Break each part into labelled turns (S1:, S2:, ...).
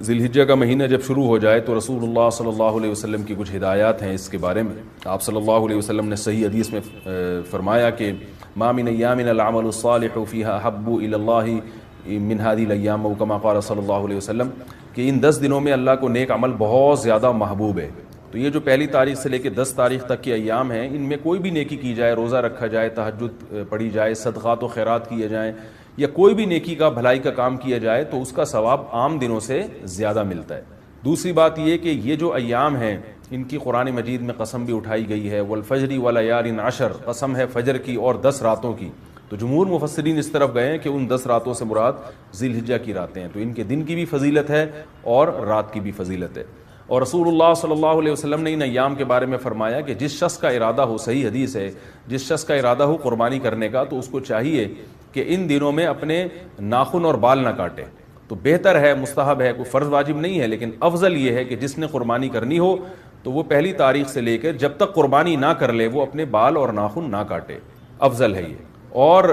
S1: ذی الحجہ کا مہینہ جب شروع ہو جائے تو رسول اللہ صلی اللہ علیہ وسلم کی کچھ ہدایات ہیں اس کے بارے میں. آپ صلی اللہ علیہ وسلم نے صحیح حدیث میں فرمایا کہ ما من ایام العمل الصالح فیہا احب الی اللہ من هذه الايام، کما قال صلی اللہ علیہ وسلم، کہ ان 10 دنوں میں اللہ کو نیک عمل بہت زیادہ محبوب ہے. تو یہ جو پہلی تاریخ سے لے کے 10 تاریخ تک کے ایام ہیں، ان میں کوئی بھی نیکی کی جائے، روزہ رکھا جائے، تہجد پڑھی جائے، صدقات و خیرات کیے جائیں، یا کوئی بھی نیکی کا بھلائی کا کام کیا جائے تو اس کا ثواب عام دنوں سے زیادہ ملتا ہے. دوسری بات یہ کہ یہ جو ایام ہیں ان کی قرآن مجید میں قسم بھی اٹھائی گئی ہے. والفجر ولیال عشر، قسم ہے فجر کی اور 10 راتوں کی. تو جمہور مفسرین اس طرف گئے ہیں کہ ان 10 راتوں سے مراد ذی الحجہ کی راتیں ہیں، تو ان کے دن کی بھی فضیلت ہے اور رات کی بھی فضیلت ہے. اور رسول اللہ صلی اللہ علیہ وسلم نے ان ایام کے بارے میں فرمایا کہ جس شخص کا ارادہ ہو، صحیح حدیث ہے، جس شخص کا ارادہ ہو قربانی کرنے کا تو اس کو چاہیے کہ ان دنوں میں اپنے ناخن اور بال نہ کاٹے. تو بہتر ہے، مستحب ہے، کوئی فرض واجب نہیں ہے، لیکن افضل یہ ہے کہ جس نے قربانی کرنی ہو تو وہ پہلی تاریخ سے لے کر جب تک قربانی نہ کر لے وہ اپنے بال اور ناخن نہ کاٹے، افضل ہے یہ. اور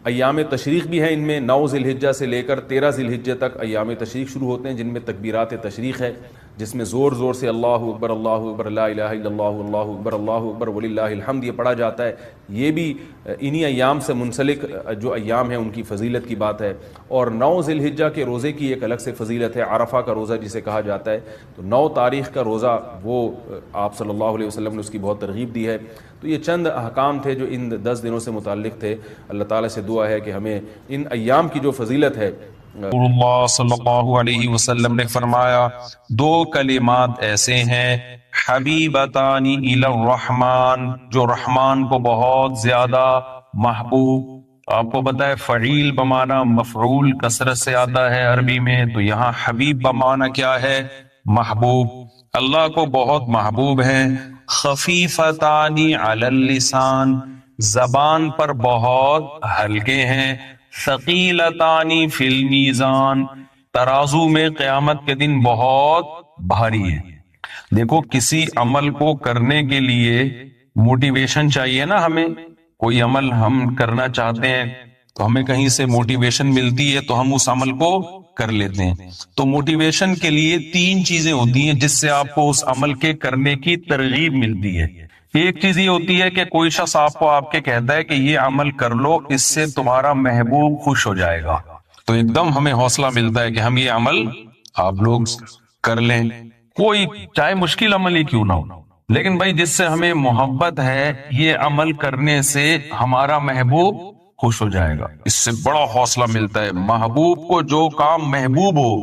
S1: ایام تشریق بھی ہیں ان میں، 9 ذی الحجہ سے لے کر 13 ذی الحجہ تک ایام تشریق شروع ہوتے ہیں، جن میں تکبیرات تشریق ہے، جس میں زور زور سے اللہ اکبر لا الہ الا اللہ اللہ اکبر وللہ الحمد یہ پڑھا جاتا ہے. یہ بھی انہی ایام سے منسلک جو ایام ہیں ان کی فضیلت کی بات ہے. اور 9 ذی الحجہ کے روزے کی ایک الگ سے فضیلت ہے، عرفہ کا روزہ جسے کہا جاتا ہے. تو 9 تاریخ کا روزہ وہ آپ صلی اللہ علیہ وسلم نے اس کی بہت ترغیب دی ہے. تو یہ چند احکام تھے جو ان 10 دنوں سے متعلق تھے. اللہ تعالیٰ سے دعا ہے کہ ہمیں ان ایام کی جو فضیلت ہے.
S2: رسول اللہ صلی اللہ علیہ وسلم نے فرمایا 2 کلمات ایسے ہیں حبیبتان الی الرحمن، جو رحمان کو بہت زیادہ محبوب. آپ کو پتہ ہے فعیل بمعنی مفعول کثرت سے آتا ہے عربی میں، تو یہاں حبیب بمعنی کیا ہے؟ محبوب. اللہ کو بہت محبوب ہیں. خفیفتان علی اللسان، زبان پر بہت ہلکے ہیں. ثقیلتان فی المیزان، ترازو میں قیامت کے دن بہت بھاری ہے. دیکھو کسی عمل کو کرنے کے لیے موٹیویشن چاہیے نا. ہمیں کوئی عمل ہم کرنا چاہتے ہیں تو ہمیں کہیں سے موٹیویشن ملتی ہے تو ہم اس عمل کو کر لیتے ہیں. تو موٹیویشن کے لیے 3 چیزیں ہوتی ہیں جس سے آپ کو اس عمل کے کرنے کی ترغیب ملتی ہے. ایک چیز یہ ہوتی ہے کہ کوئی شخص آپ کو آپ کے کہتا ہے کہ یہ عمل کر لو، اس سے تمہارا محبوب خوش ہو جائے گا، تو ایک دم ہمیں حوصلہ ملتا ہے کہ ہم یہ عمل آپ لوگ کر لیں، کوئی چاہے مشکل عمل ہی کیوں نہ ہو. لیکن بھائی جس سے ہمیں محبت ہے، یہ عمل کرنے سے ہمارا محبوب خوش ہو جائے گا، اس سے بڑا حوصلہ ملتا ہے. محبوب کو جو کام محبوب ہو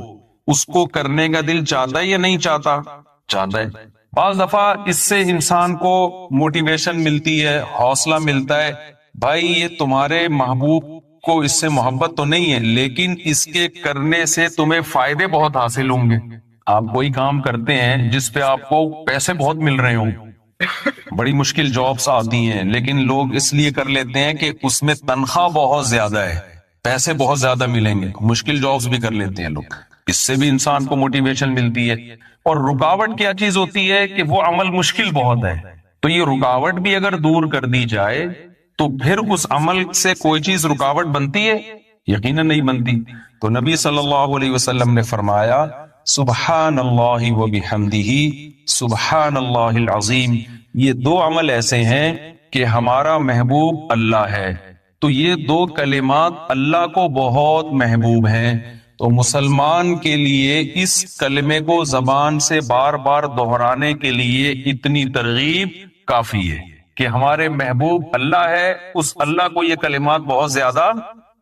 S2: اس کو کرنے کا دل چاہتا ہے یا نہیں چاہتا؟ چاہتا ہے. بعض دفعہ اس سے انسان کو موٹیویشن ملتی ہے، حوصلہ ملتا ہے. بھائی یہ تمہارے محبوب کو اس سے محبت تو نہیں ہے، لیکن اس کے کرنے سے تمہیں فائدے بہت حاصل ہوں گے. آپ کوئی کام کرتے ہیں جس پہ آپ کو پیسے بہت مل رہے ہوں، بڑی مشکل جابس آتی ہیں، لیکن لوگ اس لیے کر لیتے ہیں کہ اس میں تنخواہ بہت زیادہ ہے، پیسے بہت زیادہ ملیں گے، مشکل جابس بھی کر لیتے ہیں لوگ. اس سے بھی انسان کو موٹیویشن ملتی ہے. اور رکاوٹ کیا چیز ہوتی ہے کہ وہ عمل مشکل بہت ہے، تو یہ رکاوٹ بھی اگر دور کر دی جائے تو پھر اس عمل سے کوئی چیز رکاوٹ بنتی ہے؟ یقیناً نہیں بنتی. تو نبی صلی اللہ علیہ وسلم نے فرمایا سبحان اللہ وبحمدہ سبحان اللہ العظیم. یہ 2 عمل ایسے ہیں کہ ہمارا محبوب اللہ ہے. تو یہ 2 کلمات اللہ کو بہت محبوب ہیں. تو مسلمان کے لیے اس کلمے کو زبان سے بار بار دہرانے کے لیے اتنی ترغیب کافی ہے کہ ہمارے محبوب اللہ ہے، اس اللہ کو یہ کلمات بہت زیادہ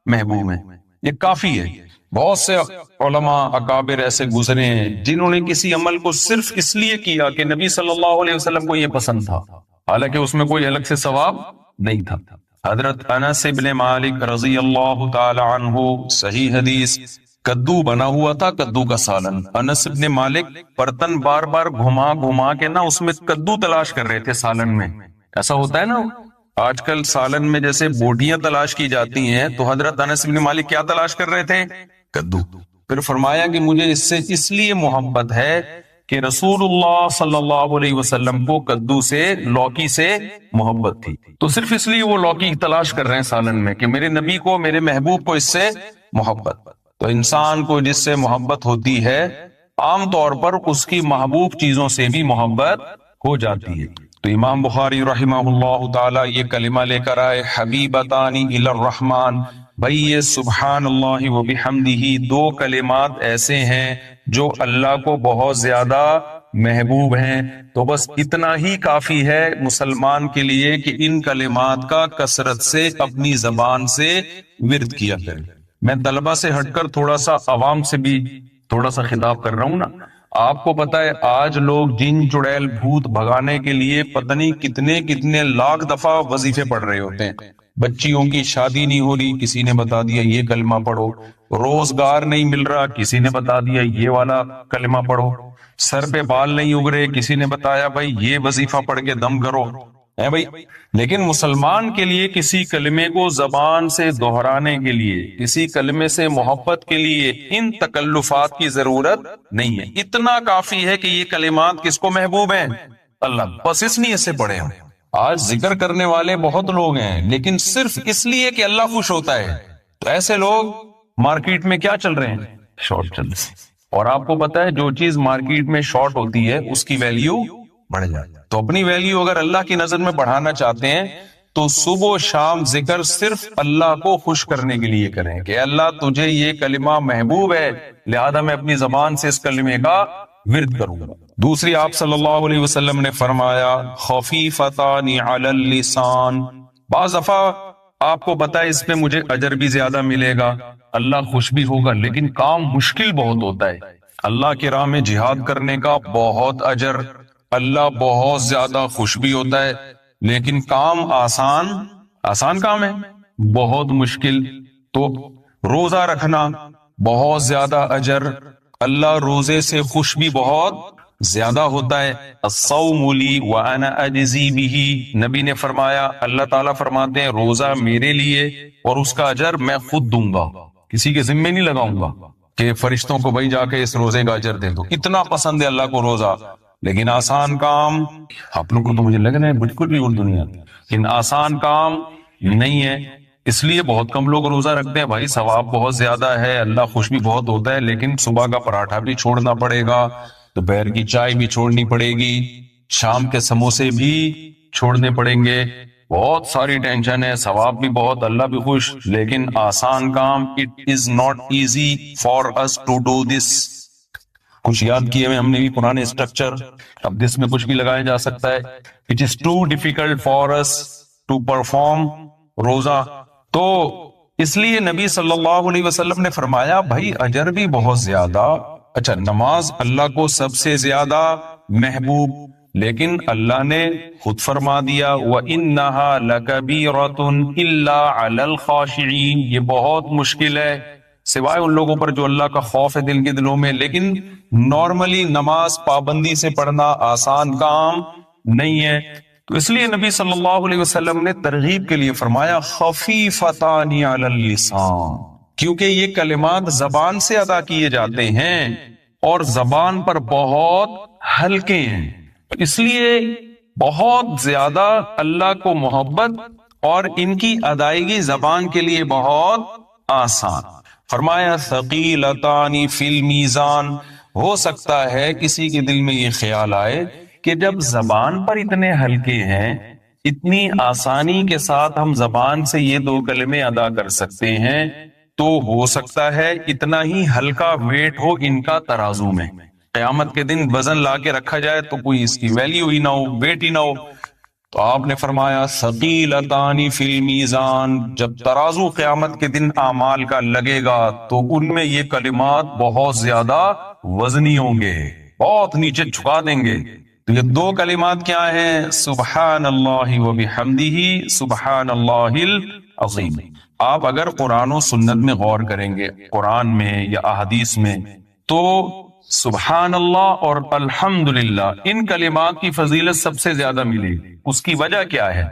S2: محبوب ہیں. یہ کافی ہے. بہت سے علماء اکابر ایسے گزرے ہیں جنہوں نے کسی عمل کو صرف اس لیے کیا کہ نبی صلی اللہ علیہ وسلم کو یہ پسند تھا، حالانکہ اس میں کوئی الگ سے ثواب نہیں تھا. حضرت انس بن مالک رضی اللہ تعالی عنہ، صحیح حدیث، کدو بنا ہوا تھا، کدو کا سالن. انس بن مالک برتن بار بار گھما گھما کے نا اس میں کدو تلاش کر رہے تھے سالن میں. ایسا ہوتا ہے نا آج کل سالن میں جیسے بوٹیاں تلاش کی جاتی ہیں، تو حضرت انس بن مالک کیا تلاش کر رہے تھے؟ کدو. پھر فرمایا کہ مجھے اس سے اس لیے محبت ہے کہ رسول اللہ صلی اللہ علیہ وسلم کو کدو سے، لوکی سے محبت تھی، تو صرف اس لیے وہ لوکی تلاش کر رہے ہیں سالن میں کہ میرے نبی کو، میرے محبوب کو اس سے محبت. تو انسان کو جس سے محبت ہوتی ہے عام طور پر اس کی محبوب چیزوں سے بھی محبت ہو جاتی ہے. تو امام بخاری رحمہ اللہ تعالی یہ کلمہ لے کر آئے حبیبتان الی الرحمن. بھئی یہ سبحان اللہ و بحمدہ دو کلمات ایسے ہیں جو اللہ کو بہت زیادہ محبوب ہیں. تو بس اتنا ہی کافی ہے مسلمان کے لیے کہ ان کلمات کا کثرت سے اپنی زبان سے ورد کیا کرے. میں طلبہ سے ہٹ کر تھوڑا سا عوام سے بھی تھوڑا سا خطاب کر رہا ہوں نا. آپ کو پتا ہے آج لوگ جن چڑیل بھوت بھگانے کے لیے پتہ نہیں کتنے کتنے لاکھ دفعہ وظیفے پڑھ رہے ہوتے ہیں. بچیوں کی شادی نہیں ہو رہی، کسی نے بتا دیا یہ کلمہ پڑھو. روزگار نہیں مل رہا، کسی نے بتا دیا یہ والا کلمہ پڑھو. سر پہ بال نہیں اگ رہے، کسی نے بتایا بھائی یہ وظیفہ پڑھ کے دم کرو. ہے بھائی، لیکن مسلمان کے لیے کسی کلمے کو زبان سے دہرانے کے لیے، کسی کلمے سے محبت کے لیے ان تکلفات کی ضرورت نہیں ہے. اتنا کافی ہے کہ یہ کلمات کس کو محبوب ہیں؟ اللہ. بس اس لیے سے پڑھے ہوں. آج ذکر کرنے والے بہت لوگ ہیں لیکن صرف اس لیے کہ اللہ خوش ہوتا ہے. تو ایسے لوگ مارکیٹ میں کیا چل رہے ہیں؟ شارٹ چل رہے ہیں. اور آپ کو پتا ہے جو چیز مارکیٹ میں شارٹ ہوتی ہے اس کی ویلیو بڑھ جاتی ہے. تو اپنی ویلیو اگر اللہ کی نظر میں بڑھانا چاہتے ہیں تو صبح و شام ذکر صرف اللہ کو خوش کرنے کے لیے کریں کہ اللہ تجھے یہ کلمہ محبوب ہے لہذا میں اپنی زبان سے اس کلمے کا ورد کروں گا. دوسری آپ صلی اللہ علیہ وسلم نے فرمایا خفیفتان علی اللسان. بعض دفعہ آپ کو پتا ہے اس میں مجھے اجر بھی زیادہ ملے گا، اللہ خوش بھی ہوگا، لیکن کام مشکل بہت ہوتا ہے. اللہ کی راہ میں جہاد کرنے کا بہت اجر، اللہ بہت زیادہ خوش بھی ہوتا ہے، لیکن کام آسان کام ہے، بہت مشکل. تو روزہ رکھنا بہت زیادہ اجر، اللہ روزے سے خوش بھی بہت زیادہ ہوتا ہے. الصوم لی وانا اجزی بہ. نبی نے فرمایا، اللہ تعالیٰ فرماتے ہیں روزہ میرے لیے اور اس کا اجر میں خود دوں گا، کسی کے ذمے نہیں لگاؤں گا کہ فرشتوں کو بھائی جا کے اس روزے کا اجر دے دو. اتنا پسند ہے اللہ کو روزہ. لیکن آسان کام آپ لوگ کو تو مجھے لگ رہا ہے بالکل بھی اردو نہیں آتی، لیکن آسان کام نہیں ہے. اس لیے بہت کم لوگ روزہ رکھتے ہیں. بھائی ثواب بہت زیادہ ہے، اللہ خوش بھی بہت ہوتا ہے، لیکن صبح کا پراٹھا بھی چھوڑنا پڑے گا، دوپہر کی چائے بھی چھوڑنی پڑے گی، شام کے سموسے بھی چھوڑنے پڑیں گے. بہت ساری ٹینشن ہے، ثواب بھی بہت، اللہ بھی خوش، لیکن آسان کام. It is not easy for us to do this. کچھ یاد کیے ہوئے ہم نے بھی پرانے اسٹرکچر، اب دس میں کچھ بھی لگایا جا سکتا ہے. It is too difficult for us to perform roza. تو اس لیے نبی صلی اللہ علیہ وسلم نے فرمایا بھائی اجر بھی بہت زیادہ. اچھا، نماز اللہ کو سب سے زیادہ محبوب، لیکن اللہ نے خود فرما دیا وَإِنَّهَا لَكَبِيرَةٌ إِلَّا عَلَى الْخَاشِعِينَ. یہ بہت مشکل ہے سوائے ان لوگوں پر جو اللہ کا خوف ہے دل کے دلوں میں. لیکن نارملی نماز پابندی سے پڑھنا آسان کام نہیں ہے. تو اس لیے نبی صلی اللہ علیہ وسلم نے ترغیب کے لیے فرمایا خفیفتان علی اللسان، کیونکہ یہ کلمات زبان سے ادا کیے جاتے ہیں اور زبان پر بہت ہلکے ہیں، اس لیے بہت زیادہ اللہ کو محبت اور ان کی ادائیگی زبان کے لیے بہت آسان. فرمایا ثقیلتان فی المیزان. ہو سکتا ہے کسی کے دل میں یہ خیال آئے کہ جب زبان پر اتنے ہلکے ہیں، اتنی آسانی کے ساتھ ہم زبان سے یہ دو کلمے ادا کر سکتے ہیں، تو ہو سکتا ہے اتنا ہی ہلکا ویٹ ہو ان کا ترازو میں. قیامت کے دن وزن لا کے رکھا جائے تو کوئی اس کی ویلیو ہی نہ ہو، ویٹ ہی نہ ہو. تو آپ نے فرمایا ثقیلتان فی المیزان. جب ترازو قیامت کے دن اعمال کا لگے گا تو ان میں یہ کلمات بہت زیادہ وزنی ہوں گے، بہت نیچے جھکا دیں گے. تو یہ دو کلمات کیا ہیں؟ سبحان اللہ و بحمدہ سبحان اللہ العظیم. آپ اگر قرآن و سنت میں غور کریں گے، قرآن میں یا احادیث میں، تو سبحان اللہ اور الحمدللہ ان کلمات کی فضیلت سب سے زیادہ ملے گی. اس کی وجہ کیا ہے؟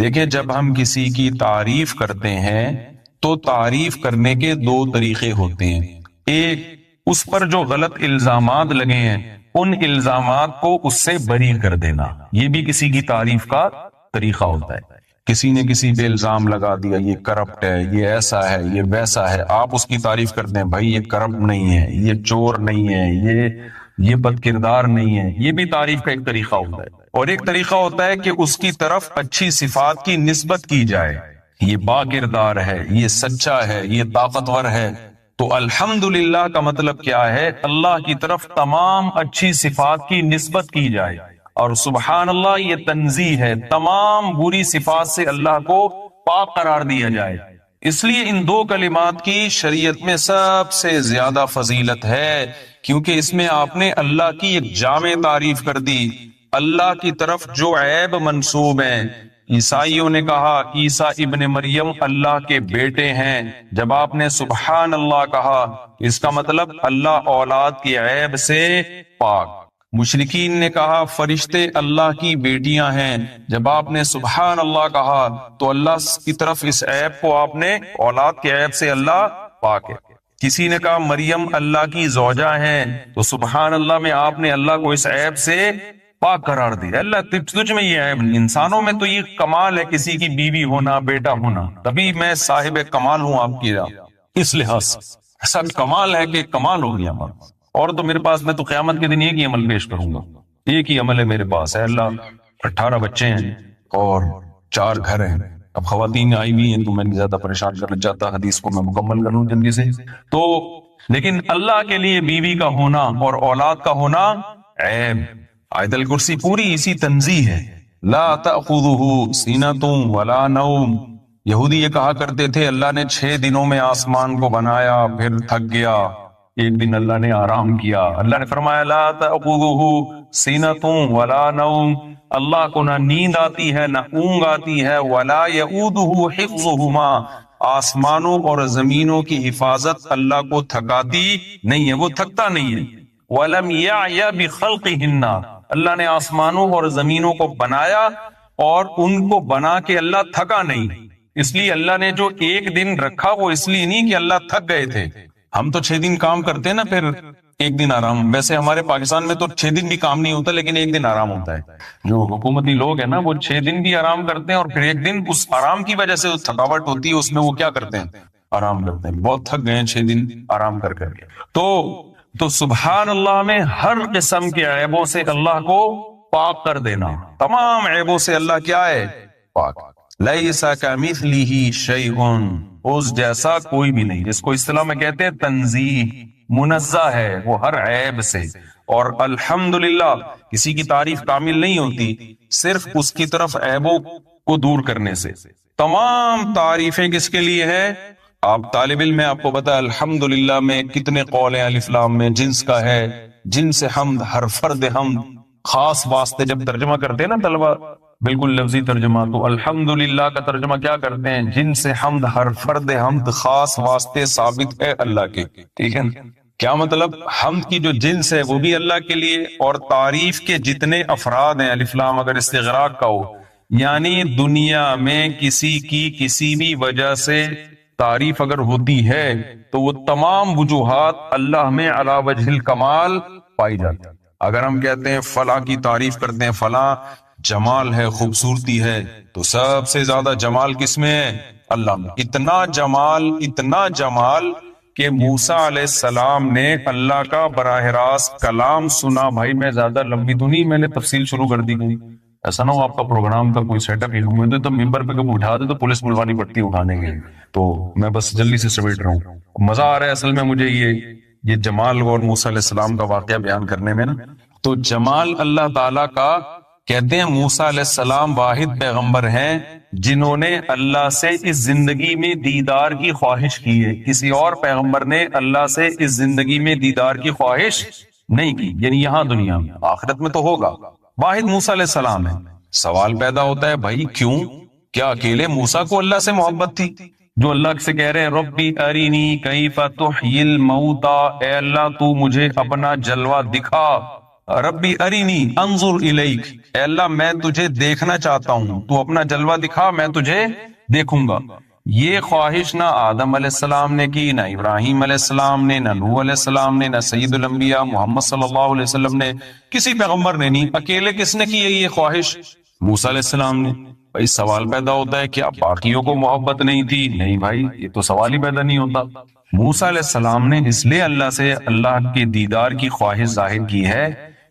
S2: دیکھیں، جب ہم کسی کی تعریف کرتے ہیں تو تعریف کرنے کے دو طریقے ہوتے ہیں. ایک، اس پر جو غلط الزامات لگے ہیں ان الزامات کو اس سے بری کر دینا، یہ بھی کسی کی تعریف کا طریقہ ہوتا ہے. کسی نے کسی پہ الزام لگا دیا یہ کرپٹ ہے، یہ ایسا ہے، یہ ویسا ہے، آپ اس کی تعریف کرتے ہیں، بھائی یہ کرپٹ نہیں ہے، یہ چور نہیں ہے، یہ بد کردار نہیں ہے. یہ بھی تعریف کا ایک طریقہ ہوتا ہے. اور ایک طریقہ ہوتا ہے کہ اس کی طرف اچھی صفات کی نسبت کی جائے، یہ با کردار ہے، یہ سچا ہے، یہ طاقتور ہے. تو الحمدللہ کا مطلب کیا ہے؟ اللہ کی طرف تمام اچھی صفات کی نسبت کی جائے. اور سبحان اللہ یہ تنزیہ ہے، تمام بری صفات سے اللہ کو پاک قرار دیا جائے. اس لیے ان دو کلمات کی شریعت میں سب سے زیادہ فضیلت ہے، کیونکہ اس میں آپ نے اللہ کی ایک جامع تعریف کر دی. اللہ کی طرف جو عیب منسوب ہیں، عیسائیوں نے کہا عیسیٰ ابن مریم اللہ کے بیٹے ہیں، جب آپ نے سبحان اللہ کہا اس کا مطلب اللہ اولاد کی عیب سے پاک. مشرکین نے کہا فرشتے اللہ کی بیٹیاں ہیں، جب آپ نے سبحان اللہ کہا تو اللہ کی طرف اس عیب کو آپ نے اولاد کے عیب سے اللہ پاک ہے. کسی نے کہا مریم اللہ کی زوجہ ہیں، تو سبحان اللہ میں آپ نے اللہ کو اس عیب سے پاک قرار دیا. اللہ تجھ میں یہ عیب نہیں. انسانوں میں تو یہ کمال ہے کسی کی بیوی ہونا، بیٹا ہونا، تبھی میں صاحب کمال ہوں آپ کی راہ. اس لحاظ سے ایسا کمال ہے کہ کمال ہو گیا ہمارا. اور تو میرے پاس، میں تو قیامت کے دن ایک ہی عمل پیش کروں گا، ایک ہی عمل ہے میرے پاس. ہے اللہ 18 بچے ہیں اور 4 گھر ہیں. اب خواتین آئی ہوئی ہیں تو میں نہیں زیادہ پریشان کرنا چاہتا، حدیث کو میں مکمل کروں جلدی سے. تو لیکن اللہ کے لیے بیوی کا ہونا اور اولاد کا ہونا عیب. آیت الکرسی پوری اسی تنزیہ ہے. لا تأخذہ سینۃ ولا نوم. یہودی یہ کہا کرتے تھے اللہ نے 6 دنوں میں آسمان کو بنایا پھر تھک گیا، ایک دن اللہ نے آرام کیا. اللہ نے فرمایا لا تأخذہ سینۃ ولا نوم. اللہ کو نہ نیند آتی ہے نہ اونگ آتی ہے. ولا یؤودہ حفظہما. آسمانوں اور زمینوں کی حفاظت اللہ کو تھکاتی نہیں ہے، وہ تھکتا نہیں ہے. وَلَمْ يَعْيَ بِخَلْقِهِنَّ. اللہ نے آسمانوں اور زمینوں کو بنایا اور ان کو بنا کے اللہ تھکا نہیں. اس لیے اللہ نے جو ایک دن رکھا وہ اس لیے نہیں کہ اللہ تھک گئے تھے. ہم تو 6 دن کام کرتے ہیں نا، پھر ایک دن آرام. ویسے ہمارے پاکستان میں تو 6 دن بھی کام نہیں ہوتا لیکن ایک دن آرام ہوتا ہے. جو حکومتی لوگ ہیں نا وہ 6 دن بھی آرام کرتے ہیں اور پھر ایک دن اس آرام کی وجہ سے تھکاوٹ ہوتی ہے اس میں وہ کیا کرتے ہیں؟ آرام کرتے ہیں. بہت تھک گئے ہیں 6 دن آرام کر کے. تو سبحان اللہ میں ہر قسم کے عیبوں سے اللہ کو پاک کر دینا. تمام عیبوں سے اللہ کیا ہے؟ پاک. لیس کمثلہ شیء. اس جیسا کوئی بھی نہیں. جس کو اصطلاح میں کہتے ہیں تنزیہ، منزہ ہے وہ ہر عیب سے. اور الحمدللہ کسی کی تعریف کامل نہیں ہوتی صرف اس کی طرف عیبوں کو دور کرنے سے. تمام تعریفیں کس کے لیے ہے؟ آپ طالب علم میں آپ کو پتا الحمدللہ میں کتنے قول ہیں الف لام میں جنس کا ہے. جن سے حمد، ہر فرد حمد، خاص واسطے جب ترجمہ کرتے ہیں نا طلبہ بالکل لفظی ترجمہ، تو الحمدللہ کا ترجمہ کیا کرتے ہیں؟ جن سے حمد، ہر فرد حمد، خاص واسطے ثابت ہے اللہ کے. ٹھیک ہے، کیا مطلب؟ حمد کی جو جنس ہے وہ بھی اللہ کے لیے، اور تعریف کے جتنے افراد ہیں الف لام اگر استغراق کا ہو، یعنی دنیا میں کسی کی کسی بھی وجہ سے تعریف اگر ہوتی ہے تو وہ تمام وجوہات اللہ میں علی وجہ الکمال پائی جاتی. اگر ہم کہتے ہیں فلاں کی تعریف کرتے ہیں فلاں جمال ہے، خوبصورتی ہے، تو سب سے زیادہ جمال کس میں ہے؟ اللہ میں. اتنا جمال کہ موسیٰ علیہ السلام نے اللہ کا براہ راست کلام سنا. بھائی میں زیادہ لمبی تو نہیں، میں نے تفصیل شروع کر دی گئی. ایسا نہ ہو آپ کا پروگرام کا کوئی سیٹ اپ ہی ہوئے تو ممبر پہ کب اٹھا دے تو پولیس بلوانی پڑتی اٹھانے کے. تو میں بس جلدی سے سمیٹ رہا ہوں. مزہ آ رہا ہے اصل میں مجھے یہ جمال اور موسیٰ علیہ السلام کا واقعہ بیان کرنے میں نا. تو جمال اللہ تعالیٰ کا کہتے ہیں موسیٰ علیہ السلام واحد پیغمبر ہیں جنہوں نے اللہ سے اس زندگی میں دیدار کی خواہش کی ہے. کسی اور پیغمبر نے اللہ سے اس زندگی میں دیدار کی خواہش نہیں کی، یعنی یہاں دنیا میں. آخرت میں تو ہوگا. واحد موسیٰ علیہ السلام ہے. سوال پیدا ہوتا ہے بھائی کیوں؟ کیا اکیلے موسیٰ کو اللہ سے محبت تھی؟ جو اللہ سے کہہ رہے ہیں ربی ارینی کیف تحیی الموتى، اے اللہ تو مجھے اپنا جلوہ دکھا. ربی ارینی انظر الیک، اے اللہ میں تجھے دیکھنا چاہتا ہوں، تو اپنا جلوہ دکھا میں تجھے دیکھوں گا. یہ خواہش نہ آدم علیہ السلام نے کی، نہ ابراہیم علیہ السلام نے، نہ نوح علیہ السلام نے، نہ سید الانبیاء محمد صلی اللہ علیہ وسلم نے، کسی پیغمبر نے نہیں. اکیلے کس نے کی ہے یہ خواہش؟ موسیٰ علیہ السلام نے. بھائی سوال پیدا ہوتا ہے کیا باقیوں کو محبت نہیں تھی؟ نہیں بھائی، یہ تو سوال ہی پیدا نہیں ہوتا۔ موسیٰ علیہ السلام نے اس لیے اللہ سے اللہ کے دیدار کی خواہش ظاہر کی ہے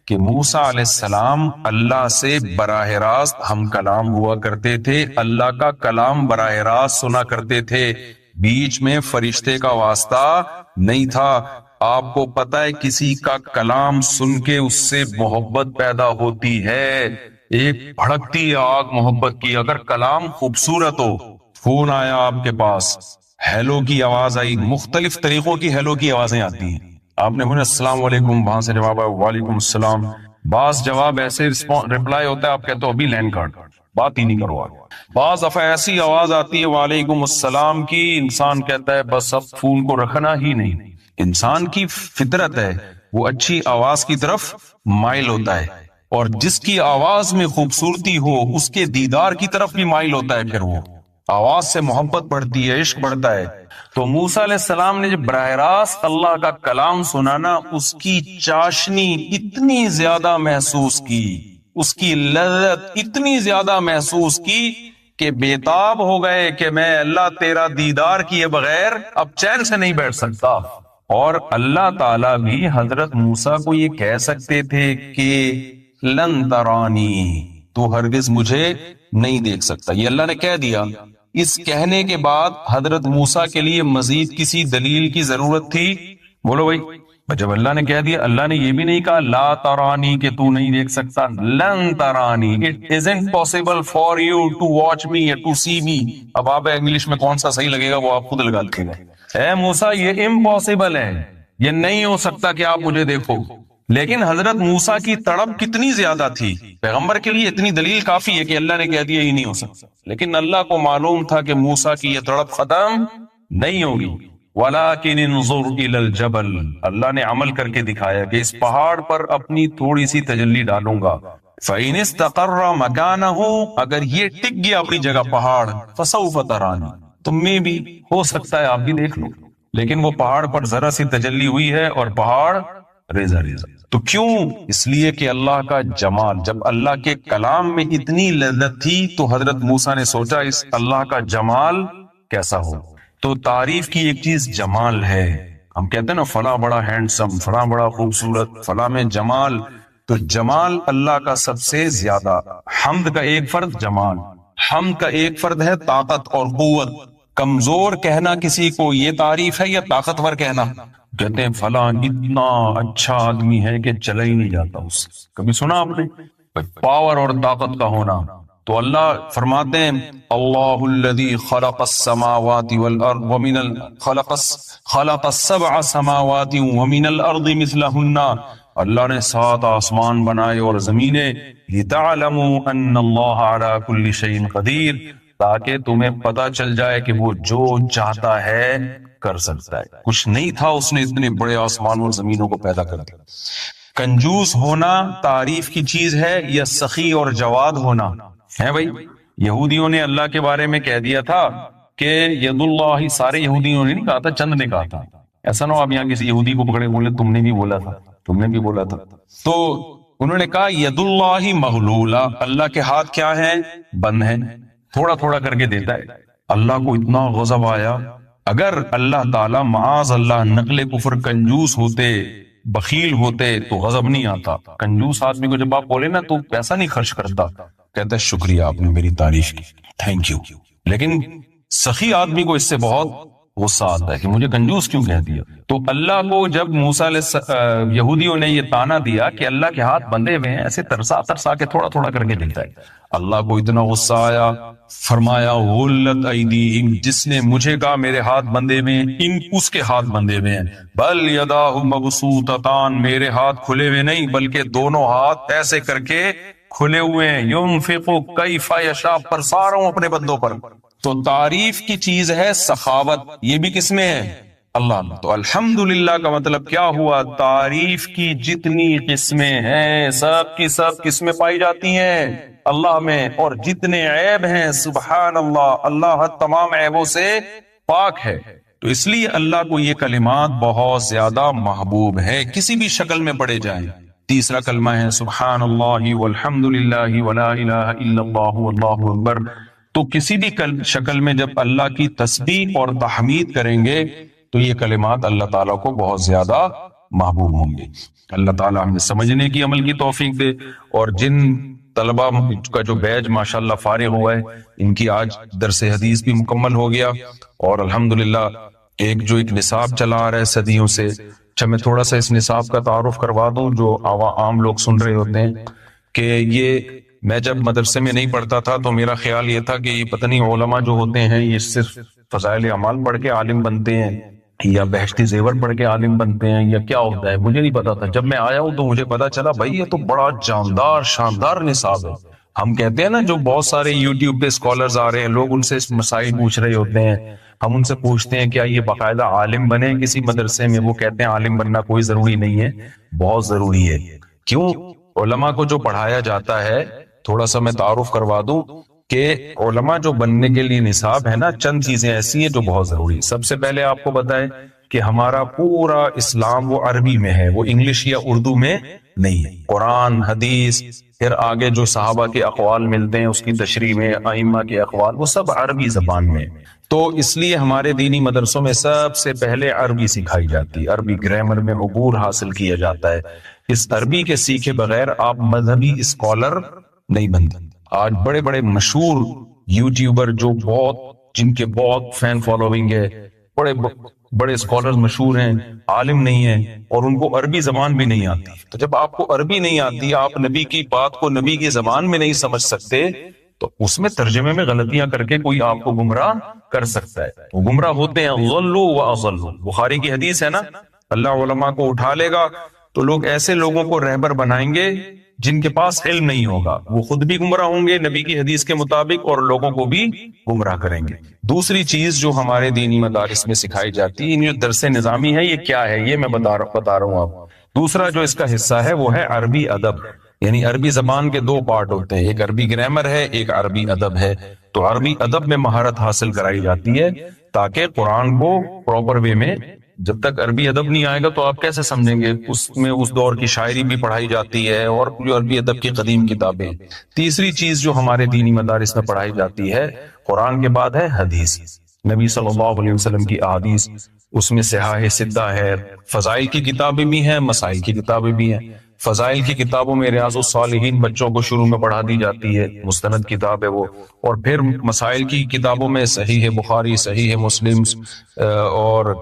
S2: کہ موسیٰ علیہ السلام اللہ سے براہ راست ہم کلام ہوا کرتے تھے، اللہ کا کلام براہ راست سنا کرتے تھے، بیچ میں فرشتے کا واسطہ نہیں تھا۔ آپ کو پتہ ہے کسی کا کلام سن کے اس سے محبت پیدا ہوتی ہے، ایک بھڑکتی آگ محبت کی۔ اگر کلام خوبصورت ہو، فون آیا آپ کے پاس، ہیلو کی آواز آئی، مختلف طریقوں کی ہیلو کی آوازیں آتی ہیں، آپ نے بولا السلام علیکم، وہاں سے جواب آیا وعلیکم السلام، بعض جواب ایسے رپلائی ہوتا ہے آپ کہتے ہو ابھی لینڈ کارڈ بات ہی نہیں کرو آگے۔ بعض دفعہ ایسی آواز آتی ہے وعلیکم السلام کی، انسان کہتا ہے بس اب فون کو رکھنا ہی نہیں۔ انسان کی فطرت ہے وہ اچھی آواز کی طرف مائل ہوتا ہے، اور جس کی آواز میں خوبصورتی ہو اس کے دیدار کی طرف بھی مائل ہوتا ہے، پھر وہ آواز سے محبت بڑھتی ہے، عشق بڑھتا ہے۔ تو موسیٰ علیہ السلام نے جب براہ راست اللہ کا کلام سنا نا، اس کی چاشنی اتنی زیادہ محسوس کی، اس کی لذت اتنی زیادہ محسوس کی کہ بےتاب ہو گئے کہ میں اللہ تیرا دیدار کیے بغیر اب چین سے نہیں بیٹھ سکتا۔ اور اللہ تعالیٰ بھی حضرت موسیٰ کو یہ کہہ سکتے تھے کہ لن ترانی، تو ہرگز مجھے نہیں دیکھ سکتا، یہ اللہ نے کہہ دیا۔ اس کہنے کے بعد حضرت موسیٰ کے لیے مزید کسی دلیل کی ضرورت تھی؟ بولو بھائی، جب اللہ نے کہہ دیا، اللہ نے یہ بھی نہیں کہا لا ترانی کہ تو نہیں دیکھ سکتا، لن ترانی، it isn't possible for you to watch me or to see me۔ اب آپ انگلش میں کون سا صحیح لگے گا وہ آپ خود لگا لیں گے۔ اے موسیٰ یہ امپاسبل ہے، یہ نہیں ہو سکتا کہ آپ مجھے دیکھو۔ لیکن حضرت موسیٰ کی تڑپ کتنی زیادہ تھی، پیغمبر کے لیے اتنی دلیل کافی ہے کہ اللہ نے کہہ دیا ہی نہیں ہو سکتا، لیکن اللہ کو معلوم تھا کہ موسیٰ کی یہ تڑپ ختم نہیں ہوگی۔ وَلَكِنِ انظُرْ إِلَى الْجَبَلِ، اللہ نے عمل کر کے دکھایا کہ اس پہاڑ پر اپنی تھوڑی سی تجلی ڈالوں گا، فَإِنِ اسْتَقَرَّ مَكَانَهُ، اگر یہ ٹک گیا اپنی جگہ پہاڑ، فَسَوْفَ تَرَانِي، تم میں بھی ہو سکتا ہے آپ بھی دیکھ لو۔ لیکن وہ پہاڑ پر ذرا سی تجلی ہوئی ہے اور پہاڑ ریزہ ریزہ۔ تو کیوں؟ اس لیے کہ اللہ کا جمال، جب اللہ کے کلام میں اتنی لذت تھی تو حضرت موسیٰ نے سوچا اس اللہ کا جمال کیسا ہو۔ تو تعریف کی ایک چیز جمال ہے، ہم کہتے ہیں نا فلاں بڑا ہینڈسم، فلاں بڑا خوبصورت، فلاں میں جمال، تو جمال اللہ کا سب سے زیادہ۔ حمد کا ایک فرد جمال، حمد کا ایک فرد ہے طاقت اور قوت۔ کمزور کہنا کسی کو یہ تعریف ہے یا طاقتور کہنا؟ کہتے ہیں فلاں اتنا اچھا آدمی ہے کہ چلا ہی نہیں جاتا اس سے، کبھی سنا آپ نے؟ پاور اور طاقت کا ہونا۔ تو اللہ فرماتے ہیں اللہ الذی خلق السماوات والارض ومن خلق السبع سماوات ومن الارض مثلہن، اللہ نے 7 آسمان بنائے اور زمینیں، لتعلموا ان اللہ علی کل شیء قدیر، تاکہ تمہیں پتہ چل جائے کہ وہ جو چاہتا ہے کر سکتا ہے۔ کچھ نہیں تھا اس نے اتنے بڑے آسمان اور زمینوں کو پیدا کر دیا۔ کنجوس ہونا تعریف کی چیز ہے یا سخی اور جواد ہونا ہے؟ بھائی یہودیوں نے اللہ کے بارے میں کہہ دیا تھا کہ ید اللہ، سارے یہودیوں نے نہیں کہا تھا، چند نے کہا تھا۔ ایسا نہ ہو آپ یہاں کسی یہودی کو پکڑے بولے تم نے بھی بولا تھا، تم نے بھی بولا تھا۔ تو انہوں نے کہا ید اللہ مغلولہ، اللہ کے ہاتھ کیا ہیں؟ بند ہیں، تھوڑا تھوڑا کر کے دیتا ہے۔ اللہ کو اتنا غضب آیا، اگر اللہ تعالی معاذ اللہ نقل کفر کنجوس ہوتے، بخیل ہوتے تو غضب نہیں آتا۔ کنجوس آدمی کو جب آپ بولے نا تو پیسہ نہیں خرچ کرتا، کہتا ہے شکریہ آپ نے میری تعریف کی، تھینک یو۔ لیکن سخی آدمی کو اس سے بہت غصہ آتا ہے کہ مجھے کنجوس کیوں کہہ دیا۔ تو اللہ کو جب موسیٰ یہودیوں نے یہ تانا دیا کہ اللہ کے ہاتھ بندھے ہوئے ہیں، ایسے ترسا ترسا کے تھوڑا تھوڑا کر کے دیتا ہے، اللہ کو اتنا غصہ آیا، فرمایا غلت ایدیہم، جس نے مجھے کہا میرے ہاتھ بندھے ہوئے ہیں، ان اس کے ہاتھ بندھے ہوئے ہیں، بل یداہ مبسوطتان، میرے ہاتھ کھلے ہوئے نہیں بلکہ دونوں ہاتھ ایسے کر کے کھلے ہوئے ہیں، ينفق کیف یشاء، برسا رہا ہوں اپنے بندوں پر۔ تو تعریف کی چیز ہے سخاوت، یہ بھی کس میں ہے؟ اللہ۔ تو الحمدللہ کا مطلب کیا ہوا؟ تعریف کی جتنی قسمیں ہیں سب کی سب کس میں پائی جاتی ہیں؟ اللہ میں۔ اور جتنے عیب ہیں سبحان اللہ، اللہ تمام عیبوں سے پاک ہے۔ تو اس لیے اللہ کو یہ کلمات بہت زیادہ محبوب ہے، کسی بھی شکل میں پڑھے جائیں، تیسرا کلمہ ہے سبحان اللہ والحمد للہ ولا الہ الا اللہ واللہ اکبر. تو کسی بھی شکل میں جب اللہ کی تسبیح اور تحمید کریں گے تو یہ کلمات اللہ تعالیٰ کو بہت زیادہ محبوب ہوں گے. اللہ تعالیٰ ہمیں سمجھنے کی عمل کی توفیق دے. اور جن طلبہ کا جو بیچ ماشاءاللہ فارغ ہوا ہے، ان کی آج درس حدیث بھی مکمل ہو گیا، اور الحمدللہ ایک نصاب چلا آ رہا ہے صدیوں سے. اچھا، میں تھوڑا سا اس نصاب کا تعارف کروا دوں جو عام لوگ سن رہے ہوتے ہیں کہ یہ میں جب مدرسے میں نہیں پڑھتا تھا تو میرا خیال یہ تھا کہ یہ پتہ نہیں علماء جو ہوتے ہیں یہ صرف فضائل اعمال پڑھ کے عالم بنتے ہیں یا بہشتی زیور پڑھ کے عالم بنتے ہیں یا کیا ہوتا ہے، مجھے نہیں پتا تھا. جب میں آیا ہوں تو مجھے پتا چلا بھائی یہ تو بڑا جاندار شاندار نصاب ہے. ہم کہتے ہیں نا جو بہت سارے یوٹیوب پہ اسکالرز آ رہے ہیں، لوگ ان سے مسائل پوچھ رہے ہوتے ہیں، ہم ان سے پوچھتے ہیں کیا یہ باقاعدہ عالم بنے کسی مدرسے میں؟ وہ کہتے ہیں عالم بننا کوئی ضروری نہیں ہے، بہت ضروری ہے. کیوں؟ علماء کو جو پڑھایا جاتا ہے، تھوڑا سا میں تعارف کروا دوں کہ علماء جو بننے کے لیے نصاب ہے نا، چند چیزیں ایسی ہیں جو بہت ضروری. سب سے پہلے آپ کو بتائیں کہ ہمارا پورا اسلام وہ عربی میں ہے، وہ انگلش یا اردو میں نہیں ہے. قرآن، حدیث، پھر آگے جو صحابہ کے اقوال ملتے ہیں اس کی تشریح میں، ائمہ کے اقوال، وہ سب عربی زبان میں. تو اس لیے ہمارے دینی مدرسوں میں سب سے پہلے عربی سکھائی جاتی ہے، عربی گرامر میں عبور حاصل کیا جاتا ہے. اس عربی کے سیکھے بغیر آپ مذہبی اسکالر نہیں بنتے. آج بڑے بڑے مشہور یوٹیوبر جو جن کے بہت فین فالوئنگ ہے، بڑے اسکالر مشہور ہیں، عالم نہیں ہیں اور ان کو عربی زبان بھی نہیں آتی. تو جب آپ کو عربی نہیں آتی، آپ نبی کی بات کو نبی کی زبان میں نہیں سمجھ سکتے، تو اس میں ترجمے میں غلطیاں کر کے کوئی آپ کو گمراہ کر سکتا ہے. وہ گمراہ ہوتے ہیں. ضلوا واضلوا، بخاری کی حدیث ہے نا، اللہ علماء کو اٹھا لے گا تو لوگ ایسے لوگوں کو رہبر بنائیں گے جن کے پاس علم نہیں ہوگا، وہ خود بھی گمراہ ہوں گے نبی کی حدیث کے مطابق اور لوگوں کو بھی گمراہ کریں گے. دوسری چیز جو ہمارے دینی مدارس میں سکھائی جاتی ہے، یہ درس نظامی ہے، یہ کیا ہے یہ میں بتا رہا ہوں آپ. دوسرا جو اس کا حصہ ہے وہ ہے عربی ادب. یعنی عربی زبان کے دو پارٹ ہوتے ہیں، ایک عربی گرامر ہے، ایک عربی ادب ہے. تو عربی ادب میں مہارت حاصل کرائی جاتی ہے تاکہ قرآن کو پراپر وے میں، جب تک عربی ادب نہیں آئے گا تو آپ کیسے سمجھیں گے؟ اس میں اس دور کی شاعری بھی پڑھائی جاتی ہے اور جو عربی ادب کی قدیم کتابیں. تیسری چیز جو ہمارے دینی مدارس میں پڑھائی جاتی ہے قرآن کے بعد ہے حدیث. نبی صلی اللہ علیہ وسلم کی احادیث، اس میں صحاح ستہ ہے، فضائل کی کتابیں بھی ہیں، مسائل کی کتابیں بھی ہیں. فضائل کی کتابوں میں ریاض الصالحین بچوں کو شروع میں پڑھا دی جاتی ہے، مستند کتاب ہے وہ. اور پھر مسائل کی کتابوں میں صحیح بخاری، صحیح مسلم اور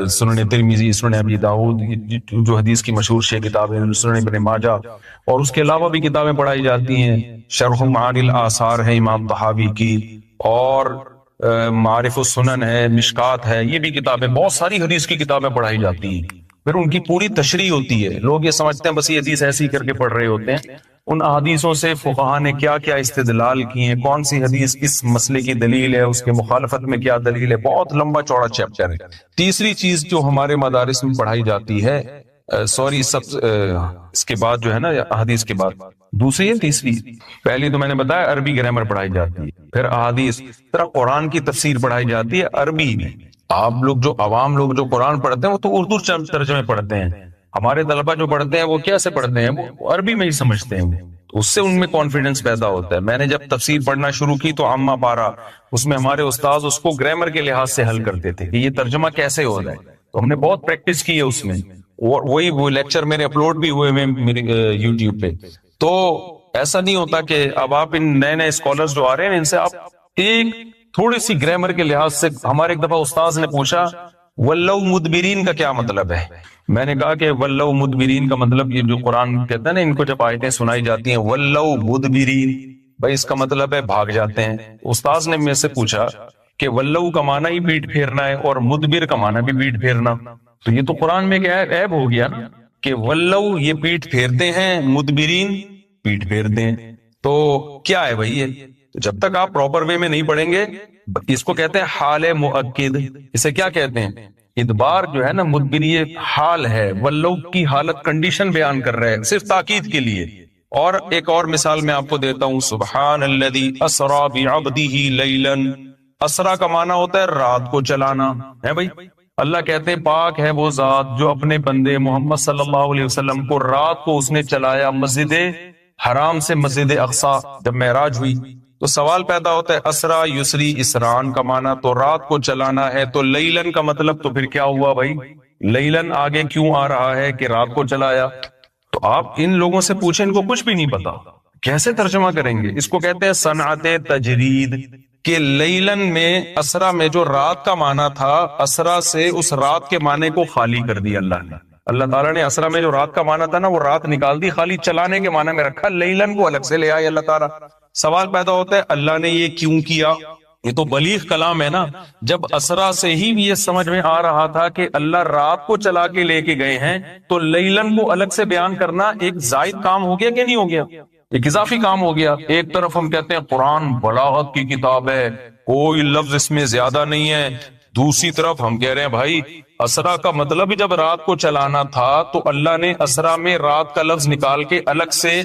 S2: سنن ترمذی، سنن ابی داؤد جو حدیث کی مشہور 6 کتابیں، سنن ابن ماجہ، اور اس کے علاوہ بھی کتابیں پڑھائی جاتی ہیں. شرح معانی الاثار ہے امام طحاوی کی، اور معارف السنن ہے، مشکات ہے، یہ بھی کتابیں، بہت ساری حدیث کی کتابیں پڑھائی جاتی ہیں. پھر ان کی پوری تشریح ہوتی ہے. لوگ یہ سمجھتے ہیں بس یہ حدیث ایسی کر کے پڑھ رہے ہوتے ہیں. ان احادیثوں سے فقہاء نے کیا کیا استدلال کی ہیں، کون سی حدیث کس مسئلے کی دلیل ہے، اس کے مخالفت میں کیا دلیل ہے، بہت لمبا چوڑا چیپٹر ہے. تیسری چیز جو ہمارے مدارس میں پڑھائی جاتی ہے، اس کے بعد جو ہے نا احادیث کے بعد دوسری ہے تیسری، پہلی تو میں نے بتایا عربی گرامر پڑھائی جاتی ہے، پھر احادیث، طرح قرآن کی تفسیر پڑھائی جاتی ہے عربی میں. آپ لوگ جو عوام لوگ جو قرآن پڑھتے ہیں وہ تو اردو ترجمے پڑھتے ہیں. ہمارے طلبہ جو پڑھتے ہیں وہ کیسے پڑھتے ہیں؟ وہ عربی میں ہی سمجھتے ہیں. اس سے ان میں کانفیڈنس پیدا ہوتا ہے. میں نے جب تفسیر پڑھنا شروع کی تو عامہ پارا، اس میں ہمارے استاذ اس کو گرامر کے لحاظ سے حل کرتے تھے کہ یہ ترجمہ کیسے ہو رہا ہے. تو ہم نے بہت پریکٹس کی ہے اس میں، اور وہ لیکچر میرے اپلوڈ بھی ہوئے میرے یوٹیوب پہ. تو ایسا نہیں ہوتا کہ اب آپ ان نئے نئے اسکالرز جو آ رہے ہیں ان سے آپ ایک تھوڑی سی گرامر کے لحاظ سے، ہمارے ایک دفعہ استاذ نے پوچھا ولو مدبرین کا کیا مطلب ہے. میں نے کہا کہ ولو مدبرین کا مطلب، یہ جو قرآن کہتا ہے نا ان کو جب آیتیں سنائی جاتی ہیں ولو مدبرین، بھائی اس کا مطلب ہے بھاگ جاتے ہیں. استاذ نے مجھ سے پوچھا کہ ولو کا معنی ہی پیٹ پھیرنا ہے اور مدبر کا معنی بھی پیٹ پھیرنا، تو یہ تو قرآن میں کیا ہے، عیب ہو گیا نا کہ ولو یہ پیٹ پھیرتے ہیں، مدبرین پیٹ پھیرتے ہیں. تو کیا ہے بھائی یہ؟ جب تک آپ پراپر وے میں نہیں پڑھیں گے، اس کو کہتے ہیں حال مؤکد. اسے کیا کہتے ہیں؟ ادبار جو ہے نا مدبر، یہ حال ہے، ولو کی حالت، کنڈیشن بیان کر رہے ہیں صرف تاکید کے لیے. اور ایک اور مثال میں آپ کو دیتا ہوں، سبحان الذی اسری بعبدہ لیلا. اسرا کا معنی ہوتا ہے رات کو چلانا ہے بھائی. اللہ کہتے ہیں پاک ہے وہ ذات جو اپنے بندے محمد صلی اللہ علیہ وسلم کو رات کو اس نے چلایا مسجد حرام سے مسجد اقصی جب معراج ہوئی. تو سوال پیدا ہوتا ہے اسرا یسری اسران کا معنی تو رات کو چلانا ہے، تو لیلن کا مطلب تو پھر کیا ہوا بھائی؟ لیلن آگے کیوں آ رہا ہے کہ رات کو چلایا؟ تو آپ ان لوگوں سے پوچھیں، ان کو کچھ بھی نہیں پتا، کیسے ترجمہ کریں گے؟ اس کو کہتے ہیں صنعت تجرید، کہ لیلن میں اسرا میں جو رات کا معنی تھا، اسرا سے اس رات کے معنی کو خالی کر دیا اللہ نے. اللہ تعالیٰ نے اسرا میں جو رات کا معنی تھا نا وہ رات نکال دی، خالی چلانے کے معنی میں رکھا، لیلن کو الگ سے لے آئے اللہ تعالیٰ. سوال پیدا ہوتا ہے اللہ نے یہ کیوں کیا؟ یہ تو بلیغ کلام ہے نا. جب اسرا سے ہی یہ سمجھ میں آ رہا تھا کہ اللہ رات کو چلا کے لے کے گئے ہیں، تو لیلن کو الگ سے بیان کرنا ایک زائد کام ہو گیا کہ نہیں ہو گیا؟ ایک اضافی کام ہو گیا. ایک طرف ہم کہتے ہیں قرآن بلاغت کی کتاب ہے، کوئی لفظ اس میں زیادہ نہیں ہے، دوسری طرف ہم کہہ رہے ہیں بھائی اسرا کا مطلب ہی جب رات کو چلانا تھا تو اللہ نے اسرا میں رات کا لفظ نکال کے الگ سے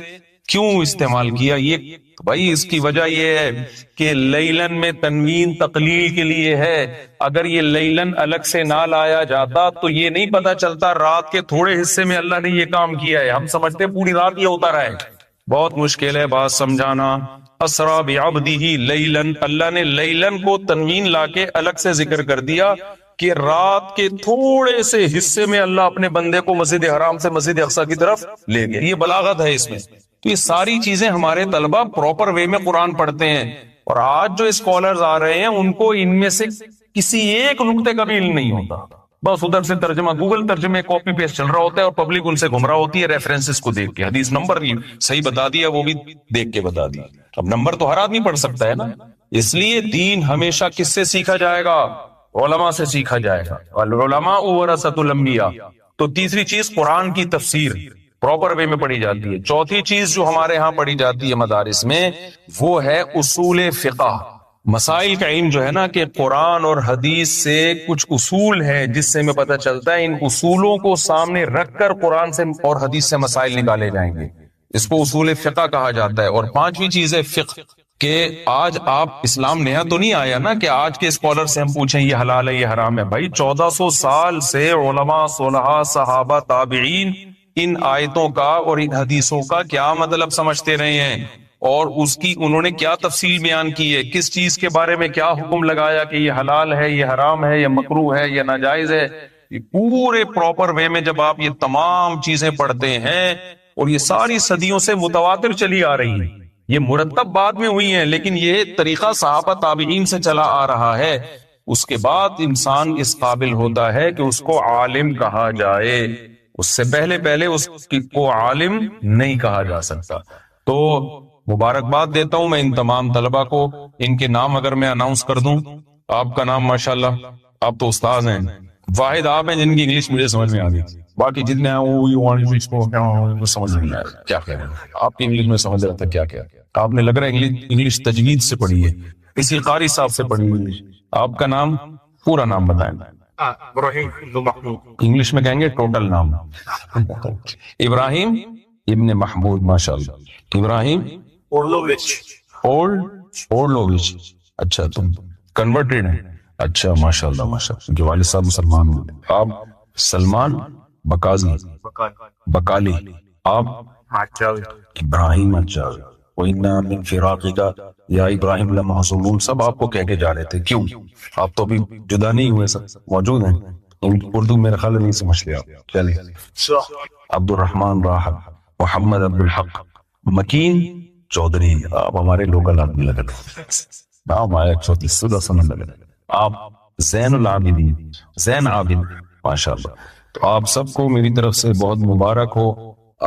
S2: کیوں استعمال کیا؟ یہ بھائی اس کی وجہ یہ ہے کہ لیلن میں تنوین تقلیل کے لیے ہے. اگر یہ لیلن الگ سے نہ لایا جاتا تو یہ نہیں پتا چلتا رات کے تھوڑے حصے میں اللہ نے یہ کام کیا ہے. ہم سمجھتے پوری رات یہ ہوتا رہا ہے. بہت مشکل ہے بات سمجھانا. اسرا بعبدہ لیلن، اللہ نے لیلن کو تنوین لا کے الگ سے ذکر کر دیا کہ رات کے تھوڑے سے حصے میں اللہ اپنے بندے کو مسجد حرام سے مسجد اقصی کی طرف لے گیا. یہ بلاغت ہے اس میں. تو یہ ساری چیزیں ہمارے طلبہ پراپر وے میں قرآن پڑھتے ہیں، اور آج جو اسکالرز آ رہے ہیں ان کو ان میں سے کسی ایک نقطے کا بھی علم نہیں ہوتا. بس ادھر سے ترجمہ گوگل ترجمے کاپی پیسٹ چل رہا ہوتا ہے اور پبلک ان سے گھمراہ ہوتی ہے ریفرنسز کو دیکھ کے. حدیث نمبر صحیح بتا دیا، وہ بھی دیکھ کے بتا دیا. اب نمبر تو ہر آدمی پڑھ سکتا ہے نا. اس لیے دین ہمیشہ کس سے سیکھا جائے گا؟ علماء سے سیکھا جائے گا. العلماء ورثۃ الانبیاء. تو تیسری چیز قرآن کی تفسیر پراپر وے میں پڑھی جاتی ہے. چوتھی چیز جو ہمارے ہاں پڑھی جاتی ہے مدارس میں وہ ہے اصول فقہ. مسائل کا علم جو ہے نا کہ قرآن اور حدیث سے کچھ اصول ہے جس سے ہمیں پتہ چلتا ہے ان اصولوں کو سامنے رکھ کر قرآن سے اور حدیث سے مسائل نکالے جائیں گے. اس کو اصول فقہ کہا جاتا ہے. اور پانچویں چیز ہے فقہ، کہ آج آپ اسلام نیا تو نہیں آیا نا کہ آج کے اسکالر سے ہم پوچھیں یہ حلال ہے یہ حرام ہے. بھائی 1400 سال سے علماء صلحاء صحابہ تابعین ان آیتوں کا اور ان حدیثوں کا کیا مطلب سمجھتے رہے ہیں، اور اس کی انہوں نے کیا تفصیل بیان کی ہے، کس چیز کے بارے میں کیا حکم لگایا کہ یہ حلال ہے یہ حرام ہے یہ مکروہ ہے یہ ناجائز ہے. یہ پورے پراپر وے میں جب آپ یہ تمام چیزیں پڑھتے ہیں، اور یہ ساری صدیوں سے متواتر چلی آ رہی ہیں، یہ مرتب بعد میں ہوئی ہیں لیکن یہ طریقہ صحابہ تابعین سے چلا آ رہا ہے. اس کے بعد انسان اس قابل ہوتا ہے کہ اس کو عالم کہا جائے. اس سے پہلے اس کو عالم نہیں کہا جا سکتا. تو مبارکباد دیتا ہوں میں ان تمام طلبہ کو. ان کے نام اگر میں اناؤنس کر دوں، آپ کا نام ماشاءاللہ، آپ تو استاذ ہیں، واحد آپ ہیں جن کی انگلش مجھے سمجھ میں آ گئی. باقی جتنے سمجھ نہیں آیا کیا کہہ رہے ہیں. آپ کی انگلش میں سمجھ رہا تھا کیا کیا آپ نے، لگ رہا ہے انگلش تجوید سے پڑھی ہے، کسی قاری صاحب سے پڑھی انگلش. آپ کا نام پورا نام بتائیں. انگلش میں کہیں گے ٹوٹل نام. ابراہیم ابن محمود، ماشاءاللہ. ابراہیم اورلووچ. اچھا تم کنورٹڈ ہیں؟ اچھا ماشاءاللہ ماشاءاللہ. جو والد صاحب مسلمان ہیں. آپ سلمان بکازی بکالی. آپ ابراہیم. اچھا وَإِنَّا مِن فِرَاقِكَ یا ابراہیم لَمَحْزُونُونَ. سب آپ کو کہہ کے جا رہے تھے. کیوں؟ آپ تو ابھی جدا نہیں ہوئے، سب موجود ہیں. اردو میرا خیال نہیں سمجھ لیا. چلیے. عبد الرحمن راحت، محمد عبد الحق، مکین چودھری. آپ ہمارے لوکل آدمی لگ رہے ہیں. آپ زین العابدین، زین عابد، ماشاءاللہ. تو آپ سب کو میری طرف سے بہت مبارک ہو.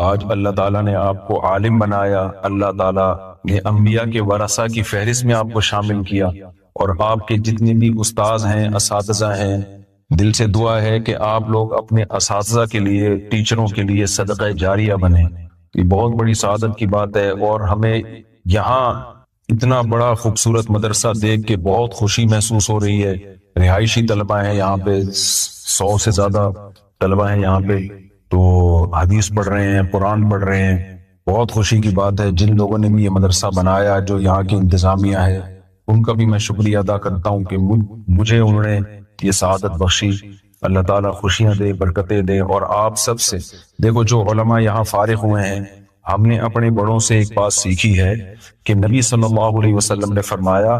S2: آج اللہ تعالیٰ نے آپ کو عالم بنایا، اللہ تعالیٰ نے انبیاء کے ورثہ کی فہرست میں آپ کو شامل کیا، اور آپ کے جتنے بھی استاذ ہیں اساتذہ ہیں، دل سے دعا ہے کہ آپ لوگ اپنے اساتذہ کے لیے، ٹیچروں کے لیے صدقہ جاریہ بنیں. یہ بہت بڑی سعادت کی بات ہے. اور ہمیں یہاں اتنا بڑا خوبصورت مدرسہ دیکھ کے بہت خوشی محسوس ہو رہی ہے. رہائشی طلبہ ہیں یہاں پہ، 100 سے زیادہ طلبہ ہیں یہاں پہ. تو حدیث پڑھ رہے ہیں، قرآن پڑھ رہے ہیں. بہت خوشی کی بات ہے. جن لوگوں نے بھی یہ مدرسہ بنایا، جو یہاں کی انتظامیہ ہے، ان کا بھی میں شکریہ ادا کرتا ہوں کہ مجھے انہوں نے یہ سعادت بخشی اللہ تعالیٰ خوشیاں دے، برکتیں دے۔ اور آپ سب سے دیکھو، جو علماء یہاں فارغ ہوئے ہیں، ہم نے اپنے بڑوں سے ایک بات سیکھی ہے کہ نبی صلی اللہ علیہ وسلم نے فرمایا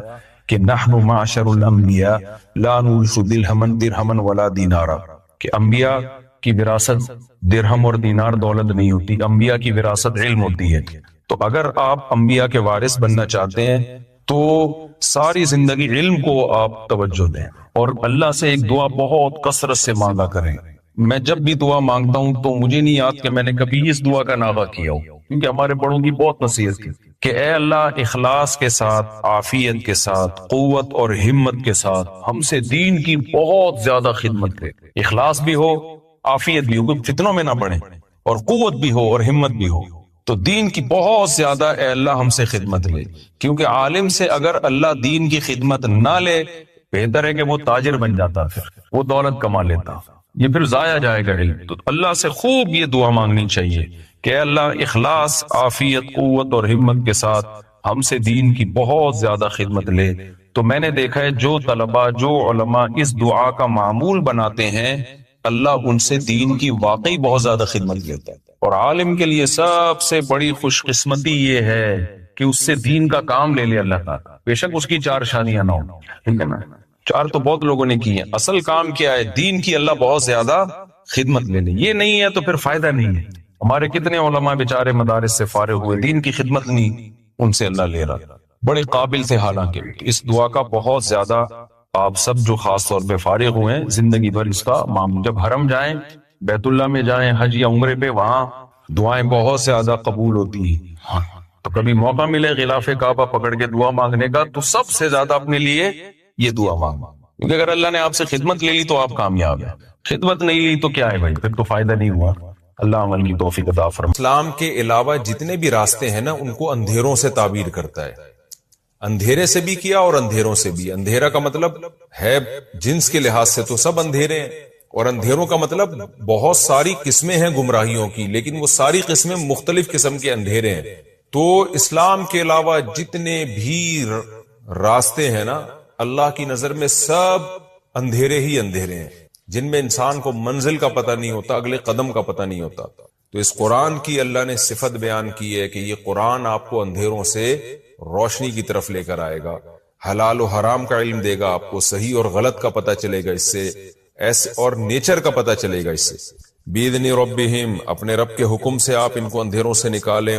S2: کہ نحن معاشر الانبیاء لا نورث درہما ولا دینارا، کہ انبیاء کی وراثت درہم اور دینار دولت نہیں ہوتی، انبیاء کی وراثت علم ہوتی ہے۔ تو اگر آپ انبیاء کے وارث بننا چاہتے ہیں تو ساری زندگی علم کو آپ توجہ دیں، اور اللہ سے ایک دعا بہت کثرت سے مانگا کریں۔ میں جب بھی دعا مانگتا ہوں تو مجھے نہیں یاد کہ میں نے کبھی اس دعا کا ناغہ کیا ہو، کیونکہ ہمارے بڑوں کی بہت نصیحت تھی کہ اے اللہ اخلاص کے ساتھ، عافیت کے ساتھ، قوت اور ہمت کے ساتھ ہم سے دین کی بہت زیادہ خدمت کرے، اخلاص بھی ہو، عافیت بھی ہو، کوئی فتنوں میں نہ پڑے، اور قوت بھی ہو اور ہمت بھی ہو، تو دین کی بہت زیادہ اے اللہ ہم سے خدمت لے، کیونکہ عالم سے اگر اللہ دین کی خدمت نہ لے، بہتر ہے کہ وہ تاجر بن جاتا، پھر وہ دولت کما لیتا، یہ پھر ضائع جائے گا علم۔ تو اللہ سے خوب یہ دعا مانگنی چاہیے کہ اے اللہ اخلاص، عافیت، قوت اور ہمت کے ساتھ ہم سے دین کی بہت زیادہ خدمت لے۔ تو میں نے دیکھا ہے جو طلباء، جو علماء اس دعا کا معمول بناتے ہیں، اللہ ان سے دین کی واقعی بہت زیادہ خدمت لیتا ہے۔ اور عالم کے لیے سب سے بڑی خوش قسمتی یہ ہے کہ اس سے دین کا کام لے لے اللہ تعالیٰ، بے شک اس کی 4 شادیاں نہ ہوں، ٹھیک ہے نا، 4 تو بہت لوگوں نے کی ہیں، اصل کام کیا ہے؟ دین کی اللہ بہت زیادہ خدمت لے لے، یہ نہیں ہے تو پھر فائدہ نہیں ہے۔ ہمارے کتنے علماء بیچارے مدارس سے فارغ ہوئے، دین کی خدمت نہیں ان سے اللہ لے رہا، بڑے قابل تھے حالانکہ۔ اس دعا کا بہت زیادہ آپ سب جو خاص طور پہ فارغ ہوئے ہیں، زندگی بھر اس کا معمول، جب حرم جائیں، بیت اللہ میں جائیں، حج یا عمرے پہ، وہاں دعائیں بہت زیادہ قبول ہوتی ہیں۔ تو کبھی موقع ملے غلاف کعبہ پکڑ کے دعا مانگنے کا تو سب سے زیادہ اپنے لیے یہ دعا مانگو، کیونکہ اگر اللہ نے آپ سے خدمت لے لی تو آپ کامیاب ہیں، خدمت نہیں لی تو کیا ہے بھائی، پھر تو فائدہ نہیں ہوا۔ اللہ عمل کی توفیق عطا فرمائے۔
S1: اسلام کے علاوہ جتنے بھی راستے ہیں نا، ان کو اندھیروں سے تعبیر کرتا ہے، اندھیرے سے بھی کیا اور اندھیروں سے بھی۔ اندھیرا کا مطلب ہے جنس کے لحاظ سے تو سب اندھیرے ہیں، اور اندھیروں کا مطلب بہت ساری قسمیں ہیں گمراہیوں کی، لیکن وہ ساری قسمیں مختلف قسم کے اندھیرے ہیں۔ تو اسلام کے علاوہ جتنے بھی راستے ہیں نا، اللہ کی نظر میں سب اندھیرے ہی اندھیرے ہیں، جن میں انسان کو منزل کا پتہ نہیں ہوتا، اگلے قدم کا پتہ نہیں ہوتا۔ تو اس قرآن کی اللہ نے صفت بیان کی ہے کہ یہ قرآن آپ کو اندھیروں سے روشنی کی طرف لے کر آئے گا، حلال و حرام کا علم دے گا، آپ کو صحیح اور غلط کا پتہ چلے گا اس سے، ایسے اور نیچر کا پتہ چلے گا اس سے۔ بِإِذْنِ رَبِّهِمْ، اپنے رب کے حکم سے آپ ان کو اندھیروں سے نکالیں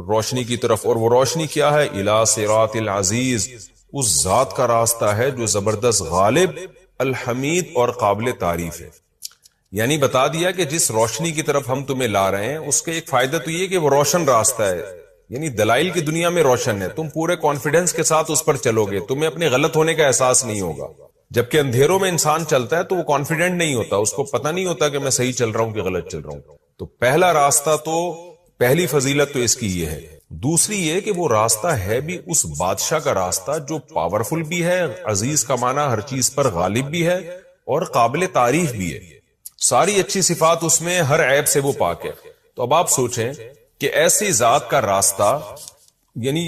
S1: روشنی کی طرف، اور وہ روشنی کیا ہے؟ إِلَى صِرَاطِ الْعَزِيزِ، اس ذات کا راستہ ہے جو زبردست، غالب، الحمید اور قابل تعریف ہے۔ یعنی بتا دیا کہ جس روشنی کی طرف ہم تمہیں لا رہے ہیں اس کے ایک فائدہ تو یہ کہ وہ روشن راستہ ہے، یعنی دلائل کی دنیا میں روشن ہے، تم پورے کانفیڈنس کے ساتھ اس پر چلو گے، تمہیں اپنے غلط ہونے کا احساس نہیں ہوگا۔ جبکہ اندھیروں میں انسان چلتا ہے تو وہ کانفیڈنٹ نہیں ہوتا، اس کو پتہ نہیں ہوتا کہ میں صحیح چل رہا ہوں کہ غلط چل رہا ہوں۔ تو پہلا راستہ، تو پہلی فضیلت تو اس کی یہ ہے۔ دوسری یہ کہ وہ راستہ ہے بھی اس بادشاہ کا راستہ جو پاورفل بھی ہے، عزیز کا معنی ہر چیز پر غالب بھی ہے، اور قابل تعریف بھی ہے، ساری اچھی صفات اس میں، ہر عیب سے وہ پاک ہے۔ تو اب آپ سوچیں کہ ایسی ذات کا راستہ، یعنی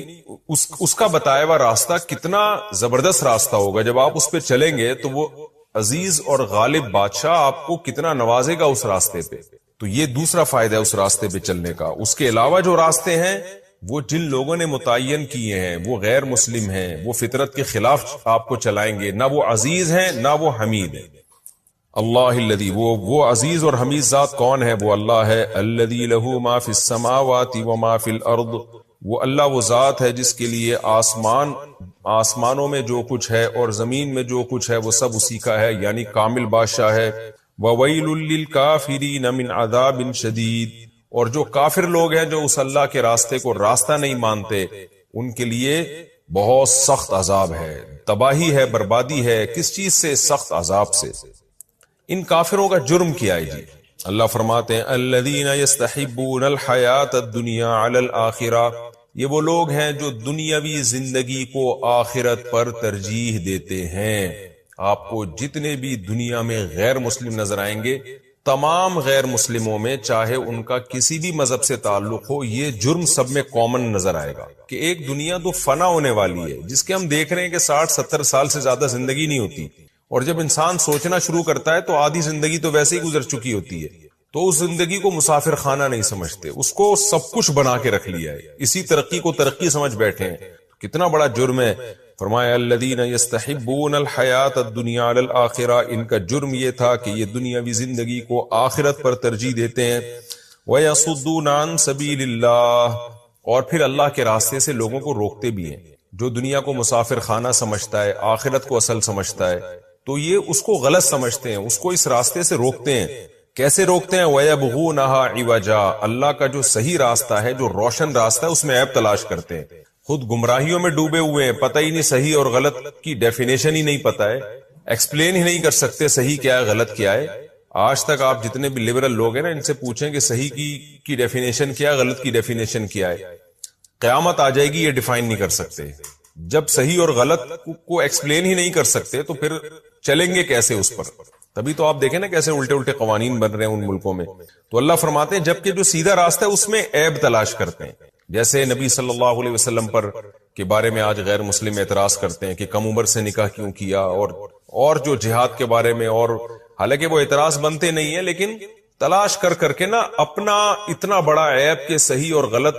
S1: اس کا بتایا ہوا راستہ کتنا زبردست راستہ ہوگا، جب آپ اس پہ چلیں گے تو وہ عزیز اور غالب بادشاہ آپ کو کتنا نوازے گا اس راستے پہ۔ تو یہ دوسرا فائدہ ہے اس راستے پہ چلنے کا۔ اس کے علاوہ جو راستے ہیں وہ جن لوگوں نے متعین کیے ہیں وہ غیر مسلم ہیں، وہ فطرت کے خلاف آپ کو چلائیں گے، نہ وہ عزیز ہیں نہ وہ حمید ہیں۔ اللہ الذی، وہ عزیز اور حمید ذات کون ہے؟ وہ اللہ ہے، الذی لہ ما فی السماوات و ما فی الارض، وہ اللہ وہ ذات ہے جس کے لیے آسمانوں میں جو کچھ ہے اور زمین میں جو کچھ ہے وہ سب اسی کا ہے، یعنی کامل بادشاہ ہے۔ وَوَيْلٌ لِّلْكَافِرِينَ مِنْ عَذَابٍ شَدِيدٍ، اور جو کافر لوگ ہیں جو اس اللہ کے راستے کو راستہ نہیں مانتے، ان کے لیے بہت سخت عذاب ہے، تباہی ہے، بربادی ہے۔ کس چیز سے؟ سخت عذاب سے۔ ان کافروں کا جرم کیا ہے جی؟ اللہ فرماتے ہیں الذین یستحبون الحیات الدنیا علی الآخرہ، یہ وہ لوگ ہیں جو دنیاوی زندگی کو آخرت پر ترجیح دیتے ہیں۔ آپ کو جتنے بھی دنیا میں غیر مسلم نظر آئیں گے، تمام غیر مسلموں میں، چاہے ان کا کسی بھی مذہب سے تعلق ہو، یہ جرم سب میں کامن نظر آئے گا کہ ایک دنیا تو فنا ہونے والی ہے، جس کے ہم دیکھ رہے ہیں کہ 60-70 سال سے زیادہ زندگی نہیں ہوتی،
S3: اور جب انسان سوچنا شروع کرتا ہے تو آدھی زندگی تو ویسے ہی گزر چکی ہوتی ہے، تو اس زندگی کو مسافر خانہ نہیں سمجھتے، اس کو سب کچھ بنا کے رکھ لیا ہے، اسی ترقی کو ترقی سمجھ بیٹھے ہیں. کتنا بڑا جرم ہے. فرمایا الذین یستحبون الحیات الدنیا علی الآخرہ، ان کا جرم یہ تھا کہ یہ دنیاوی زندگی کو آخرت پر ترجیح دیتے ہیں. وَيَصُدُّونَ عَن سَبِيلِ اللَّهِ، اور پھر اللہ کے راستے سے لوگوں کو روکتے بھی ہیں. جو دنیا کو مسافر خانہ سمجھتا ہے، آخرت کو اصل سمجھتا ہے، تو یہ اس کو غلط سمجھتے ہیں، اس کو اس راستے سے روکتے ہیں. کیسے روکتے ہیں؟ وَيَبْغُونَهَا عِوَجًا، اللہ کا جو صحیح راستہ ہے، جو روشن راستہ ہے، اس میں عیب تلاش کرتے ہیں. خود گمراہیوں میں ڈوبے ہوئے ہیں، پتہ ہی نہیں صحیح اور غلط کی ڈیفینیشن ہی نہیں پتہ ہے، ایکسپلین ہی نہیں کر سکتے صحیح کیا ہے غلط کیا ہے. آج تک آپ جتنے بھی لبرل لوگ ہیں نا، ان سے پوچھیں کہ صحیح کی ڈیفینیشن کیا ہے، غلط کی ڈیفینیشن کیا ہے، قیامت آ جائے گی یہ ڈیفائن نہیں کر سکتے. جب صحیح اور غلط کو ایکسپلین ہی نہیں کر سکتے تو پھر چلیں گے کیسے اس پر؟ تبھی تو آپ دیکھیں نا کیسے الٹے الٹے قوانین بن رہے ہیں ان ملکوں میں. تو اللہ فرماتے ہیں جبکہ جو سیدھا راستہ ہے اس میں عیب تلاش کرتے ہیں. جیسے نبی صلی اللہ علیہ وسلم پر کے بارے میں آج غیر مسلم اعتراض کرتے ہیں کہ کم عمر سے نکاح کیوں کیا، اور جو جہاد کے بارے میں، اور حالانکہ وہ اعتراض بنتے نہیں ہیں، لیکن تلاش کر کر کے نا اپنا اتنا بڑا عیب کہ صحیح اور غلط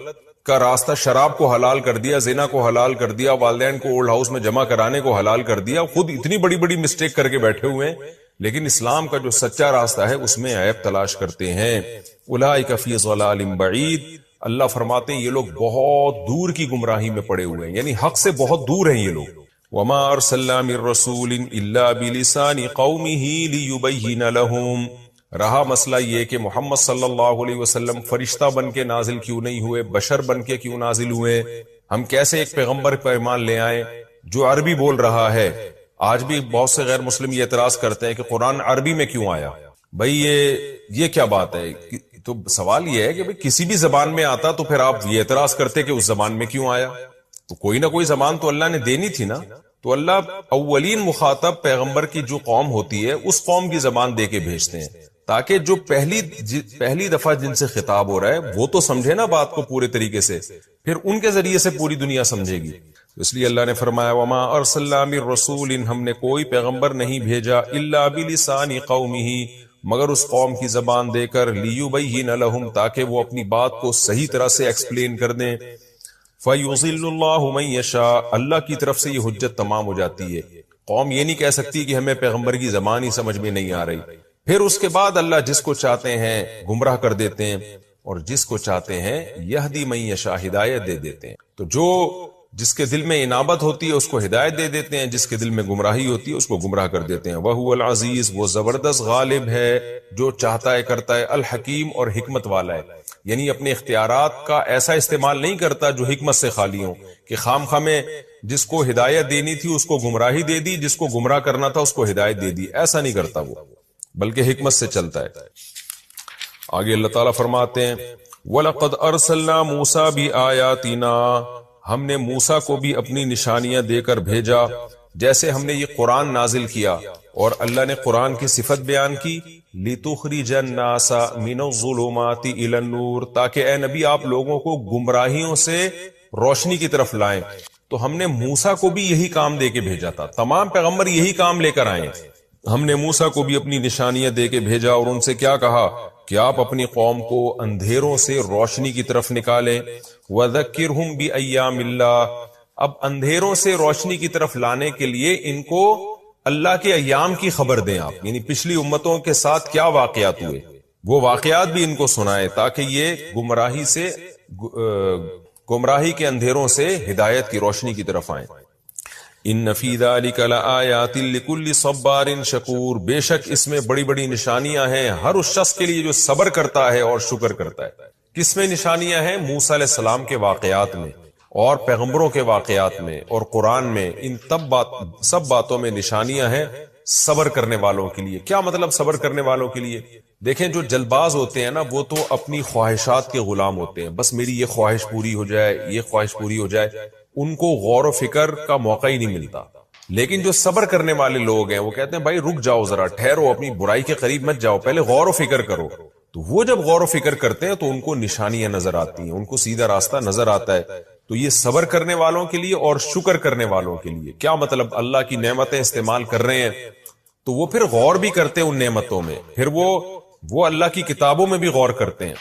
S3: کا راستہ، شراب کو حلال کر دیا، زنا کو حلال کر دیا، والدین کو اولڈ ہاؤس میں جمع کرانے کو حلال کر دیا، خود اتنی بڑی بڑی مسٹیک کر کے بیٹھے ہوئے ہیں، لیکن اسلام کا جو سچا راستہ ہے اس میں عیب تلاش کرتے ہیں. اولئک فی ضلال بعید، اللہ فرماتے ہیں یہ لوگ بہت دور کی گمراہی میں پڑے ہوئے ہیں، یعنی حق سے بہت دور ہیں یہ لوگ. وما ارسلنا من رسول الا بلسان قومه ليبين لهم، رہا مسئلہ یہ کہ محمد صلی اللہ علیہ وسلم فرشتہ بن کے نازل کیوں نہیں ہوئے، بشر بن کے کیوں نازل ہوئے؟ ہم کیسے ایک پیغمبر پر ایمان لے آئیں جو عربی بول رہا ہے؟ آج بھی بہت سے غیر مسلم یہ اعتراض کرتے ہیں کہ قرآن عربی میں کیوں آیا. بھئی یہ کیا بات ہے؟ تو سوال یہ ہے کہ کسی بھی زبان میں آتا تو پھر آپ یہ اعتراض کرتے کہ اس زبان میں کیوں آیا؟ تو کوئی نہ کوئی زبان تو اللہ نے دینی تھی نا. تو اللہ اولین مخاطب پیغمبر کی جو قوم ہوتی ہے اس قوم کی زبان دے کے بھیجتے ہیں، تاکہ جو پہلی دفعہ جن سے خطاب ہو رہا ہے وہ تو سمجھے نا بات کو پورے طریقے سے، پھر ان کے ذریعے سے پوری دنیا سمجھے گی. اس لیے اللہ نے فرمایا وما ارسلنا من رسول، ہم نے کوئی پیغمبر نہیں بھیجا الا بلسان قومہ، مگر اس قوم کی زبان دے کر، لیبین لہم، تاکہ وہ اپنی بات کو صحیح طرح سے ایکسپلین کر دیں. فیضل اللہ من یشاء، اللہ کی طرف سے یہ حجت تمام ہو جاتی ہے. قوم یہ نہیں کہہ سکتی کہ ہمیں پیغمبر کی زبان ہی سمجھ میں نہیں آ رہی. پھر اس کے بعد اللہ جس کو چاہتے ہیں گمراہ کر دیتے ہیں، اور جس کو چاہتے ہیں یہدی من یشاء، ہدایت دے دیتے ہیں. تو جس کے دل میں انابت ہوتی ہے اس کو ہدایت دے دیتے ہیں، جس کے دل میں گمراہی ہوتی ہے اس کو گمراہ کر دیتے ہیں. وَهُوَ الْعَزِيزُ، وہ زبردست غالب ہے، جو چاہتا ہے کرتا ہے، الحکیم، اور حکمت والا ہے. یعنی اپنے اختیارات کا ایسا استعمال نہیں کرتا جو حکمت سے خالی ہوں، کہ خام خواہ میں جس کو ہدایت دینی تھی اس کو گمراہی دے دی، جس کو گمراہ کرنا تھا اس کو ہدایت دے دی. ایسا نہیں کرتا وہ، بلکہ حکمت سے چلتا ہے. آگے اللہ تعالیٰ فرماتے ہیں وَلَقَدْ أَرْسَلْنَا مُوسَى بِآيَاتِنَا، ہم نے موسیٰ کو بھی اپنی نشانیاں دے کر بھیجا. جیسے ہم نے یہ قرآن نازل کیا اور اللہ نے قرآن کی صفت بیان کی، لِتُخْرِجَ النَّاسَ مِنَ الظُّلُمَاتِ إِلَى النُّورِ، تاکہ اے نبی آپ لوگوں کو گمراہیوں سے روشنی کی طرف لائیں. تو ہم نے موسیٰ کو بھی یہی کام دے کے بھیجا تھا، تمام پیغمبر یہی کام لے کر آئے. ہم نے موسیٰ کو بھی اپنی نشانیاں دے کے بھیجا اور ان سے کیا کہا کہ آپ اپنی قوم کو اندھیروں سے روشنی کی طرف نکالیں. وَذَكِّرْهُمْ بِأَيَّامِ اللَّهِ، اب اندھیروں سے روشنی کی طرف لانے کے لیے ان کو اللہ کے ایام کی خبر دیں آپ، یعنی پچھلی امتوں کے ساتھ کیا واقعات ہوئے وہ واقعات بھی ان کو سنائیں، تاکہ یہ گمراہی کے اندھیروں سے ہدایت کی روشنی کی طرف آئیں. ان فی ذلک لآیات لکل صبار شکور، بے شک اس میں بڑی بڑی نشانیاں ہیں ہر اس شخص کے لیے جو صبر کرتا ہے اور شکر کرتا ہے. کس میں نشانیاں ہیں؟ موسیٰ علیہ السلام کے واقعات میں اور پیغمبروں کے واقعات میں اور قرآن میں، ان سب باتوں میں نشانیاں ہیں صبر کرنے والوں کے لیے. کیا مطلب صبر کرنے والوں کے لیے؟ دیکھیں جو جلد باز ہوتے ہیں نا وہ تو اپنی خواہشات کے غلام ہوتے ہیں، بس میری یہ خواہش پوری ہو جائے، یہ خواہش پوری ہو جائے، ان کو غور و فکر کا موقع ہی نہیں ملتا. لیکن جو صبر کرنے والے لوگ ہیں وہ کہتے ہیں بھائی رک جاؤ ذرا، ٹھہرو، اپنی برائی کے قریب مت جاؤ، پہلے غور و فکر کرو. تو وہ جب غور و فکر کرتے ہیں تو ان کو نشانیاں نظر آتی ہیں، ان کو سیدھا راستہ نظر آتا ہے. تو یہ صبر کرنے والوں کے لیے اور شکر کرنے والوں کے لیے. کیا مطلب؟ اللہ کی نعمتیں استعمال کر رہے ہیں تو وہ پھر غور بھی کرتے ہیں ان نعمتوں میں، پھر وہ اللہ کی کتابوں میں بھی غور کرتے ہیں،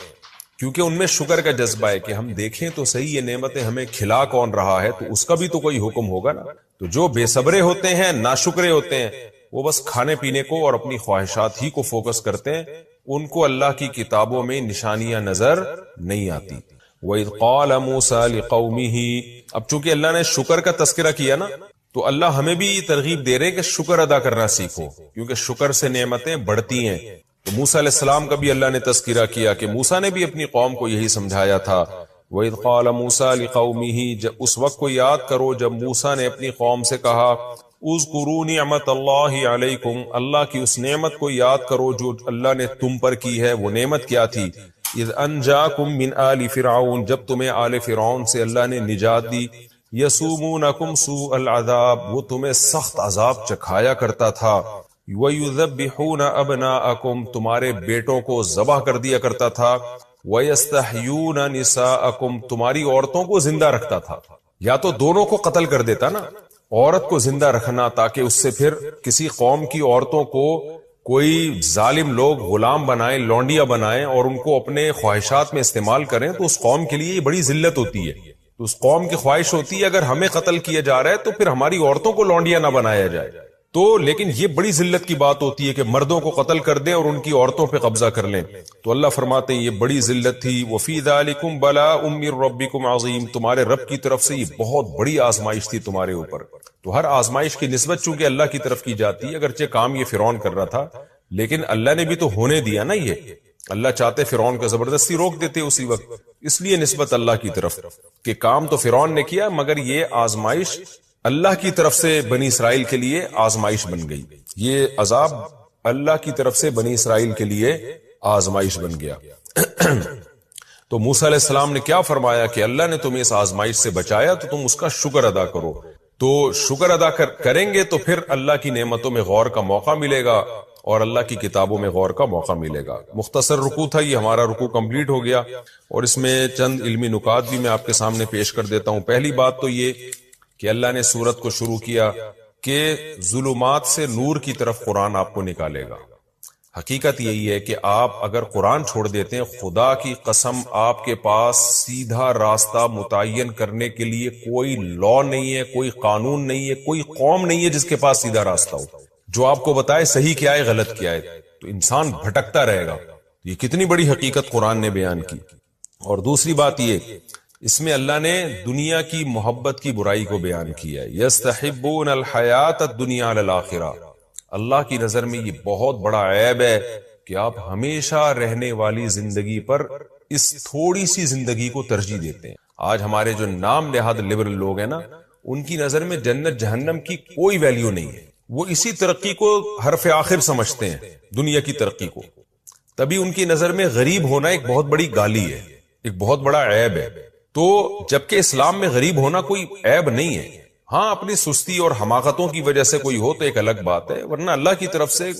S3: کیونکہ ان میں شکر کا جذبہ ہے کہ ہم دیکھیں تو صحیح یہ نعمتیں ہمیں کھلا کون رہا ہے، تو اس کا بھی تو کوئی حکم ہوگا نا۔ تو جو بے صبرے ہوتے ہیں، ناشکرے ہوتے ہیں، وہ بس کھانے پینے کو اور اپنی خواہشات ہی کو فوکس کرتے ہیں، ان کو اللہ کی کتابوں میں نشانیاں نظر نہیں آتی۔ وَإِذْ قَالَ مُوسَىٰ لِقَوْمِهِ، اب چونکہ اللہ نے شکر کا تذکرہ کیا نا، تو اللہ ہمیں بھی ترغیب دے رہے کہ شکر ادا کرنا سیکھو، کیونکہ شکر سے نعمتیں بڑھتی ہیں۔ تو موسیٰ علیہ السلام کا بھی اللہ نے تذکرہ کیا کہ موسیٰ نے بھی اپنی قوم کو یہی سمجھایا تھا۔ وَإِذْ قَالَ مُوسَىٰ لِقَوْمِهِ، اس وقت کو یاد کرو جب موسیٰ نے اپنی قوم سے کہا اذکروا نعمت اللہ علیکم، اللہ کی اس نعمت کو یاد کرو جو اللہ نے تم پر کی ہے۔ وہ نعمت کیا تھی؟ اذ انجاکم من آل فرعون، جب تمہیں آل فرعون سے اللہ نے نجات دی۔ یسومونکم سوء العذاب، وہ تمہیں سخت عذاب چکھایا کرتا تھا۔ وَيُذَبِّحُونَ أَبْنَاءَكُمْ، تمہارے بیٹوں کو ذبح کر دیا کرتا تھا۔ وَيَسْتَحْيُونَ نِسَاءَكُمْ، تمہاری عورتوں کو زندہ رکھتا تھا۔ یا تو دونوں کو قتل کر دیتا نا، عورت کو زندہ رکھنا تاکہ اس سے پھر کسی قوم کی عورتوں کو کوئی ظالم لوگ غلام بنائیں، لونڈیاں بنائیں اور ان کو اپنے خواہشات میں استعمال کریں، تو اس قوم کے لیے یہ بڑی ذلت ہوتی ہے۔ تو اس قوم کی خواہش ہوتی ہے اگر ہمیں قتل کیا جا رہا ہے تو پھر ہماری عورتوں کو لونڈیاں نہ بنایا جائے۔ تو لیکن یہ بڑی ذلت کی بات ہوتی ہے کہ مردوں کو قتل کر دیں اور ان کی عورتوں پہ قبضہ کر لیں۔ تو اللہ فرماتے ہیں یہ بڑی ذلت تھی۔ وَفِي ذَلِكُمْ بَلَاءٌ مِّن رَبِّكُمْ عَظِيمٌ، تمہارے رب کی طرف سے یہ بہت بڑی آزمائش تھی تمہارے اوپر۔ تو ہر آزمائش کی نسبت چونکہ اللہ کی طرف کی جاتی ہے، اگرچہ کام یہ فرعون کر رہا تھا لیکن اللہ نے بھی تو ہونے دیا نا۔ یہ اللہ چاہتے فرعون کا زبردستی روک دیتے اسی وقت، اس لیے نسبت اللہ کی طرف کہ کام تو فرعون نے کیا مگر یہ آزمائش اللہ کی طرف سے بنی اسرائیل کے لیے آزمائش بن گئی۔ یہ عذاب اللہ کی طرف سے بنی اسرائیل کے لیے آزمائش بن گیا۔ تو موسیٰ علیہ السلام نے کیا فرمایا کہ اللہ نے تمہیں اس آزمائش سے بچایا تو تم اس کا شکر ادا کرو۔ تو شکر ادا کریں گے تو پھر اللہ کی نعمتوں میں غور کا موقع ملے گا اور اللہ کی کتابوں میں غور کا موقع ملے گا۔ مختصر رکوع تھا یہ، ہمارا رکوع کمپلیٹ ہو گیا اور اس میں چند علمی نکات بھی میں آپ کے سامنے پیش کر دیتا ہوں۔ پہلی بات تو یہ کہ اللہ نے سورت کو شروع کیا کہ ظلمات سے نور کی طرف قرآن آپ کو نکالے گا۔ حقیقت یہی ہے کہ آپ اگر قرآن چھوڑ دیتے ہیں، خدا کی قسم آپ کے پاس سیدھا راستہ متعین کرنے کے لیے کوئی لا نہیں ہے، کوئی قانون نہیں ہے، کوئی قوم نہیں ہے جس کے پاس سیدھا راستہ ہو جو آپ کو بتائے صحیح کیا ہے غلط کیا ہے۔ تو انسان بھٹکتا رہے گا۔ یہ کتنی بڑی حقیقت قرآن نے بیان کی۔ اور دوسری بات یہ، اس میں اللہ نے دنیا کی محبت کی برائی کو بیان کیا ہے۔ یستحبون الحیات الدنیا علی الآخرہ، اللہ کی نظر میں یہ بہت بڑا عیب ہے کہ آپ ہمیشہ رہنے والی زندگی پر اس تھوڑی سی زندگی کو ترجیح دیتے ہیں۔ آج ہمارے جو نام نہاد لبرل لوگ ہیں نا، ان کی نظر میں جنت جہنم کی کوئی ویلیو نہیں ہے۔ وہ اسی ترقی کو حرف آخر سمجھتے ہیں، دنیا کی ترقی کو۔ تبھی ان کی نظر میں غریب ہونا ایک بہت بڑی گالی ہے، ایک بہت بڑا عیب ہے۔ تو جبکہ اسلام میں غریب ہونا کوئی عیب نہیں ہے، ہاں اپنی سستی اور حماقتوں کی وجہ سے کوئی ہو تو ایک الگ بات ہے، ورنہ اللہ کی طرف سے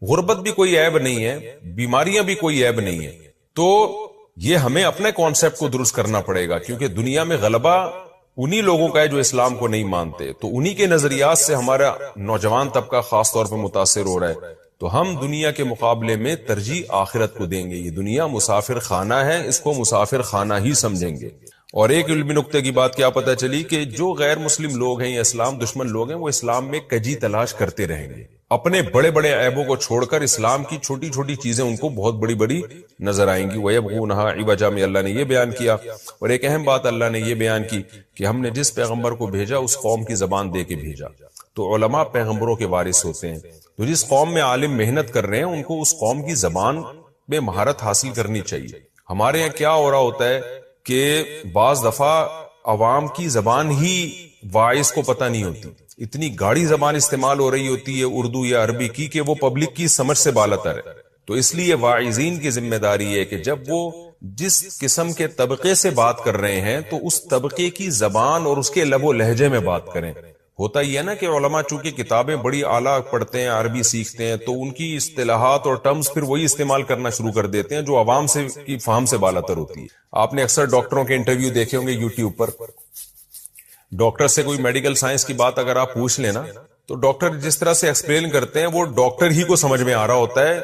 S3: غربت بھی کوئی عیب نہیں ہے، بیماریاں بھی کوئی عیب نہیں ہے۔ تو یہ ہمیں اپنے کانسیپٹ کو درست کرنا پڑے گا، کیونکہ دنیا میں غلبہ انہی لوگوں کا ہے جو اسلام کو نہیں مانتے۔ تو انہی کے نظریات سے ہمارا نوجوان طبقہ خاص طور پر متاثر ہو رہا ہے۔ تو ہم دنیا کے مقابلے میں ترجیح آخرت کو دیں گے۔ یہ دنیا مسافر خانہ ہے، اس کو مسافر خانہ ہی سمجھیں گے۔ اور ایک علمی نقطے کی بات کیا پتہ چلی کہ جو غیر مسلم لوگ ہیں یا اسلام دشمن لوگ ہیں، وہ اسلام میں کجی تلاش کرتے رہیں گے، اپنے بڑے بڑے عیبوں کو چھوڑ کر اسلام کی چھوٹی چھوٹی چیزیں ان کو بہت بڑی بڑی نظر آئیں گی۔ وَيَبْغُونَهَا عِوَجًا میں اللہ نے یہ بیان کیا۔ اور ایک اہم بات اللہ نے یہ بیان کی کہ ہم نے جس پیغمبر کو بھیجا اس قوم کی زبان دے کے بھیجا۔ تو علماء پیغمبروں کے وارث ہوتے ہیں، تو جس قوم میں عالم محنت کر رہے ہیں ان کو اس قوم کی زبان میں مہارت حاصل کرنی چاہیے۔ ہمارے یہاں کیا ہو رہا ہوتا ہے کہ بعض دفعہ عوام کی زبان ہی واعظ کو پتہ نہیں ہوتی، اتنی گاڑی زبان استعمال ہو رہی ہوتی ہے اردو یا عربی کی کہ وہ پبلک کی سمجھ سے بالاتر ہے۔ تو اس لیے واعظین کی ذمہ داری ہے کہ جب وہ جس قسم کے طبقے سے بات کر رہے ہیں تو اس طبقے کی زبان اور اس کے لب و لہجے میں بات کریں۔ ہوتا ہی ہے نا کہ علماء چونکہ کتابیں بڑی اعلیٰ پڑھتے ہیں، عربی سیکھتے ہیں، تو ان کی اصطلاحات اور ٹرمز پھر وہی استعمال کرنا شروع کر دیتے ہیں جو عوام سے کی فہم سے بالاتر ہوتی ہے۔ آپ نے اکثر ڈاکٹروں کے انٹرویو دیکھے ہوں گے یوٹیوب پر۔ ڈاکٹر سے کوئی میڈیکل سائنس کی بات اگر آپ پوچھ لینا تو ڈاکٹر جس طرح سے ایکسپلین کرتے ہیں وہ ڈاکٹر ہی کو سمجھ میں آ رہا ہوتا ہے,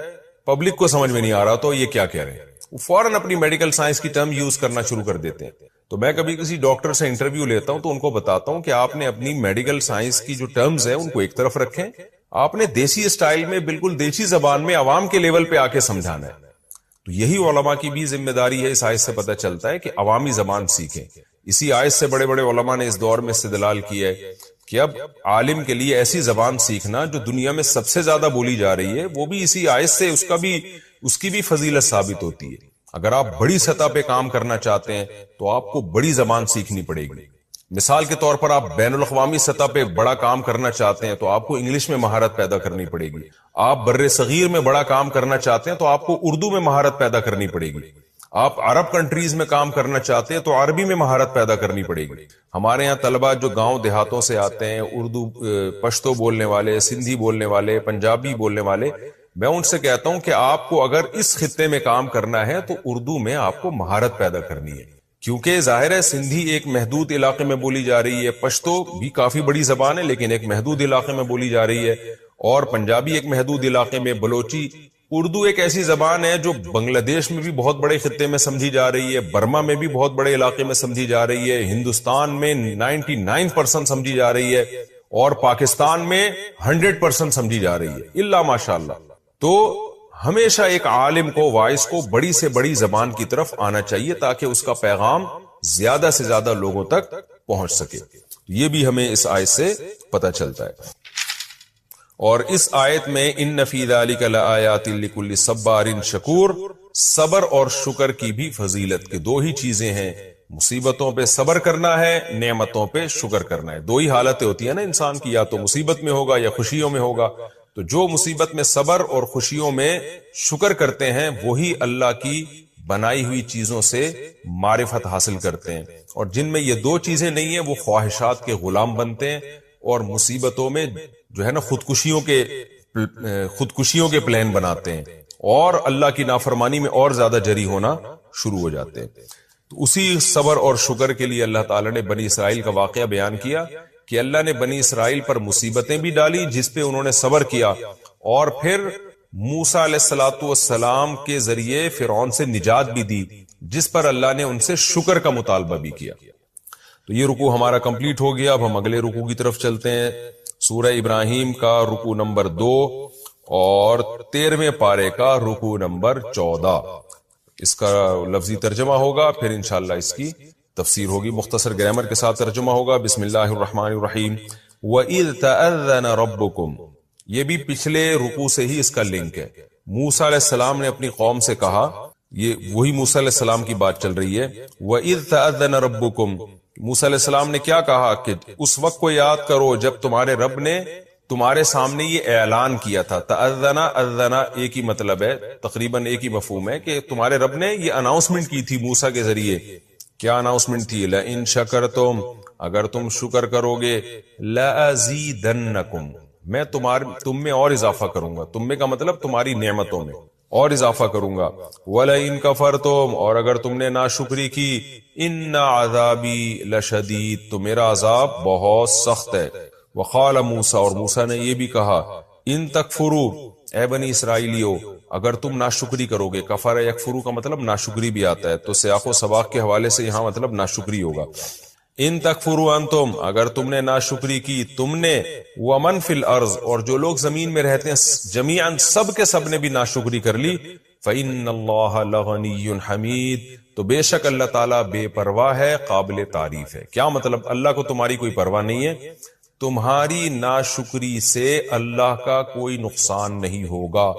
S3: پبلک کو سمجھ میں نہیں آ رہا تو یہ کیا کہہ رہے ہیں, وہ فوراً اپنی میڈیکل سائنس کی ٹرم یوز کرنا شروع کر دیتے ہیں. تو میں کبھی کسی ڈاکٹر سے انٹرویو لیتا ہوں تو ان کو بتاتا ہوں کہ آپ نے اپنی میڈیکل سائنس کی جو ٹرمز ہیں ان کو ایک طرف رکھیں, آپ نے دیسی اسٹائل میں بالکل دیسی زبان میں عوام کے لیول پہ آ کے سمجھانا ہے. تو یہی علماء کی بھی ذمہ داری ہے. اس آیت سے پتہ چلتا ہے کہ عوامی زبان سیکھیں. اسی آیت سے بڑے بڑے علماء نے اس دور میں استدلال کیا ہے کہ اب عالم کے لیے ایسی زبان سیکھنا جو دنیا میں سب سے زیادہ بولی جا رہی ہے, وہ بھی اسی آیت سے اس کی بھی فضیلت ثابت ہوتی ہے. اگر آپ بڑی سطح پہ کام کرنا چاہتے ہیں تو آپ کو بڑی زبان سیکھنی پڑے گی. مثال کے طور پر آپ بین الاقوامی سطح پہ بڑا کام کرنا چاہتے ہیں تو آپ کو انگلش میں مہارت پیدا کرنی پڑے گی. آپ بر صغیر میں بڑا کام کرنا چاہتے ہیں تو آپ کو اردو میں مہارت پیدا کرنی پڑے گی. آپ عرب کنٹریز میں کام کرنا چاہتے ہیں تو عربی میں مہارت پیدا کرنی پڑے گی. ہمارے یہاں طلبہ جو گاؤں دیہاتوں سے آتے ہیں, اردو پشتو بولنے والے, سندھی بولنے والے, پنجابی بولنے والے, میں ان سے کہتا ہوں کہ آپ کو اگر اس خطے میں کام کرنا ہے تو اردو میں آپ کو مہارت پیدا کرنی ہے, کیونکہ ظاہر ہے سندھی ایک محدود علاقے میں بولی جا رہی ہے, پشتو بھی کافی بڑی زبان ہے لیکن ایک محدود علاقے میں بولی جا رہی ہے, اور پنجابی ایک محدود علاقے میں, بلوچی. اردو ایک ایسی زبان ہے جو بنگلہ دیش میں بھی بہت بڑے خطے میں سمجھی جا رہی ہے, برما میں بھی بہت بڑے علاقے میں سمجھی جا رہی ہے, ہندوستان میں 99% سمجھی جا رہی ہے, اور پاکستان میں 100% سمجھی جا رہی ہے, الا ماشاءاللہ. تو ہمیشہ ایک عالم کو, وائس کو بڑی سے بڑی زبان کی طرف آنا چاہیے تاکہ اس کا پیغام زیادہ سے زیادہ لوگوں تک پہنچ سکے. یہ بھی ہمیں اس آیت سے پتہ چلتا ہے. اور اس آیت میں ان فی ذلک لآیات لکل صبار شکور, صبر اور شکر کی بھی فضیلت کے دو ہی چیزیں ہیں. مصیبتوں پہ صبر کرنا ہے, نعمتوں پہ شکر کرنا ہے. دو ہی حالتیں ہوتی ہیں نا انسان کی, یا تو مصیبت میں ہوگا یا خوشیوں میں ہوگا. تو جو مصیبت میں صبر اور خوشیوں میں شکر کرتے ہیں وہی اللہ کی بنائی ہوئی چیزوں سے معرفت حاصل کرتے ہیں, اور جن میں یہ دو چیزیں نہیں ہیں وہ خواہشات کے غلام بنتے ہیں اور مصیبتوں میں جو ہے نا خودکشیوں کے پلان بناتے ہیں اور اللہ کی نافرمانی میں اور زیادہ جری ہونا شروع ہو جاتے ہیں. تو اسی صبر اور شکر کے لیے اللہ تعالیٰ نے بنی اسرائیل کا واقعہ بیان کیا کہ اللہ نے بنی اسرائیل پر مصیبتیں بھی ڈالی جس پہ انہوں نے صبر کیا, اور پھر موسیٰ علیہ السلام کے ذریعے فرعون سے نجات بھی دی جس پر اللہ نے ان سے شکر کا مطالبہ بھی کیا. تو یہ رکوع ہمارا کمپلیٹ ہو گیا. اب ہم اگلے رکوع کی طرف چلتے ہیں. سورہ ابراہیم کا رکوع نمبر 2 اور 13ویں پارے کا رکوع نمبر 14. اس کا لفظی ترجمہ ہوگا, پھر انشاءاللہ اس کی تفسیر ہوگی. مختصر گرامر کے ساتھ ترجمہ ہوگا. بسم اللہ الرحمن الرحیم. وَإِذْ تَأَذَّنَ رَبُّكُمْ, یہ بھی پچھلے رکوع سے ہی اس کا لنک ہے. موسیٰ علیہ السلام نے اپنی قوم سے کہا, یہ وہی موسیٰ علیہ السلام کی بات چل رہی ہے. وَإِذْ تَأَذَّنَ رَبُّكُمْ, موسیٰ علیہ السلام نے کیا کہا کہ اس وقت کو یاد کرو جب تمہارے رب نے تمہارے سامنے یہ اعلان کیا تھا. تأذنا اذنا ایک ہی مطلب ہے, تقریباً ایک ہی مفہوم ہے کہ تمہارے رب نے یہ اناؤنسمنٹ کی تھی موسیٰ کے ذریعے. کیا اناؤنسمنٹ تھی؟ لئن شکرتم, اگر تم شکر کرو گے, لأزیدنکم, میں تم میں اور اضافہ کروں گا. تم میں کا مطلب تمہاری نعمتوں میں اور اضافہ کروں گا. وَلَئِن كَفَرْتُمْ, اور اگر تم نے ناشکری کی, إِنَّ عَذَابِي لَشَدِيدٌ, تو میرا عذاب بہت سخت ہے. وَقَالَ موسیٰ, اور موسیٰ نے یہ بھی کہا, إِن تَكْفُرُوا, اے بنی اسرائیلیو اگر تم ناشکری کرو گے. کفر یکفرو کا مطلب ناشکری بھی آتا ہے, تو سیاق و سباق کے حوالے سے یہاں مطلب ناشکری ہوگا. ان تکفروا انتم, اگر تم نے ناشکری کی تم نے, ومن فی الارض, اور جو لوگ زمین میں رہتے ہیں جمیعاً سب کے سب نے بھی ناشکری کر لی, فإن اللہ لغنی حمید, تو بے شک اللہ تعالیٰ بے پرواہ ہے, قابل تعریف ہے. کیا مطلب؟ اللہ کو تمہاری کوئی پرواہ نہیں ہے, تمہاری ناشکری سے اللہ کا کوئی نقصان نہیں ہوگا.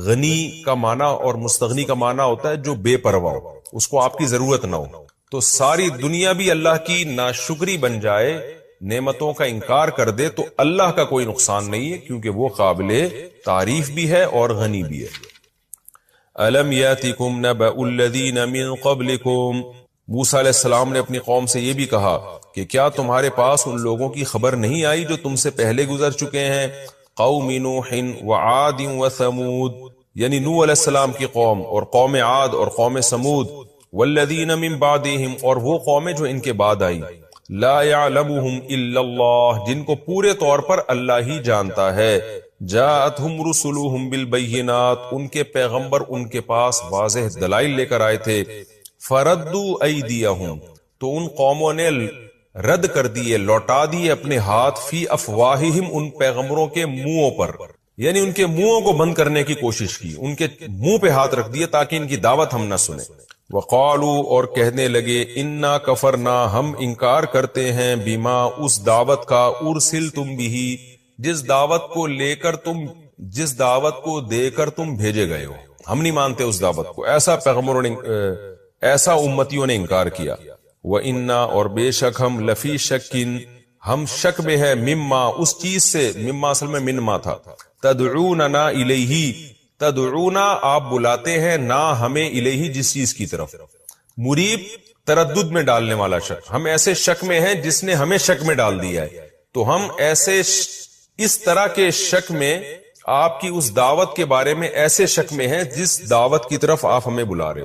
S3: غنی کا معنی اور مستغنی کا معنی ہوتا ہے جو بے پرواہ ہو, اس کو آپ کی ضرورت نہ ہو. تو ساری دنیا بھی اللہ کی ناشکری بن جائے, نعمتوں کا انکار کر دے, تو اللہ کا کوئی نقصان نہیں ہے کیونکہ وہ قابل تعریف بھی ہے اور غنی بھی ہے. أَلَمْ يَأْتِكُمْ نَبَأُ الَّذِينَ مِن قَبْلِكُمْ, موسیٰ علیہ السلام نے اپنی قوم سے یہ بھی کہا کہ کیا تمہارے پاس ان لوگوں کی خبر نہیں آئی جو تم سے پہلے گزر چکے ہیں. قوم نوح وعاد وثمود, یعنی نوح علیہ السلام کی قوم اور قوم عاد اور قوم سمود. والذین من بعدہم, اور وہ قومیں جو ان کے بعد آئی. لا يعلمهم الا اللہ، جن کو پورے طور پر اللہ ہی جانتا ہے، جاءتهم رسلهم بالبینات، ان کے پیغمبر ان کے پاس واضح دلائل لے کر آئے تھے، فردوا ایدیہم، تو ان قوموں نے رد کر دیے، لوٹا دیے اپنے ہاتھ، فی افواہہم، ان پیغمبروں کے منہوں پر، یعنی ان کے منہوں کو بند کرنے کی کوشش کی، ان کے منہ پہ ہاتھ رکھ دیے تاکہ ان کی دعوت ہم نہ سنیں۔ وقالوا، اور کہنے لگے، انا کفرنا، ہم انکار کرتے ہیں، بما، اس دعوت کا، ارسلتم بہ، جس دعوت کو دے کر تم بھیجے گئے ہو، ہم نہیں مانتے اس دعوت کو۔ ایسا پیغمبروں نے، ایسا امتیوں نے انکار کیا۔ وَإِنَّا، اور بے شک ہم، لفی شکن، ہم شک میں ہے، مما، اس چیز سے، مما اصل میں منما تھا، تدعوننا الیہ، تدعونا، آپ بلاتے ہیں، نا ہمیں، الیہ، جس چیز کی طرف، مریب، تردد میں ڈالنے والا شک، ہم ایسے شک میں ہیں جس نے ہمیں شک میں ڈال دیا ہے، تو ہم ایسے اس طرح کے شک میں، آپ کی اس دعوت کے بارے میں ایسے شک میں ہیں جس دعوت کی طرف آپ ہمیں بلا رہے ہو۔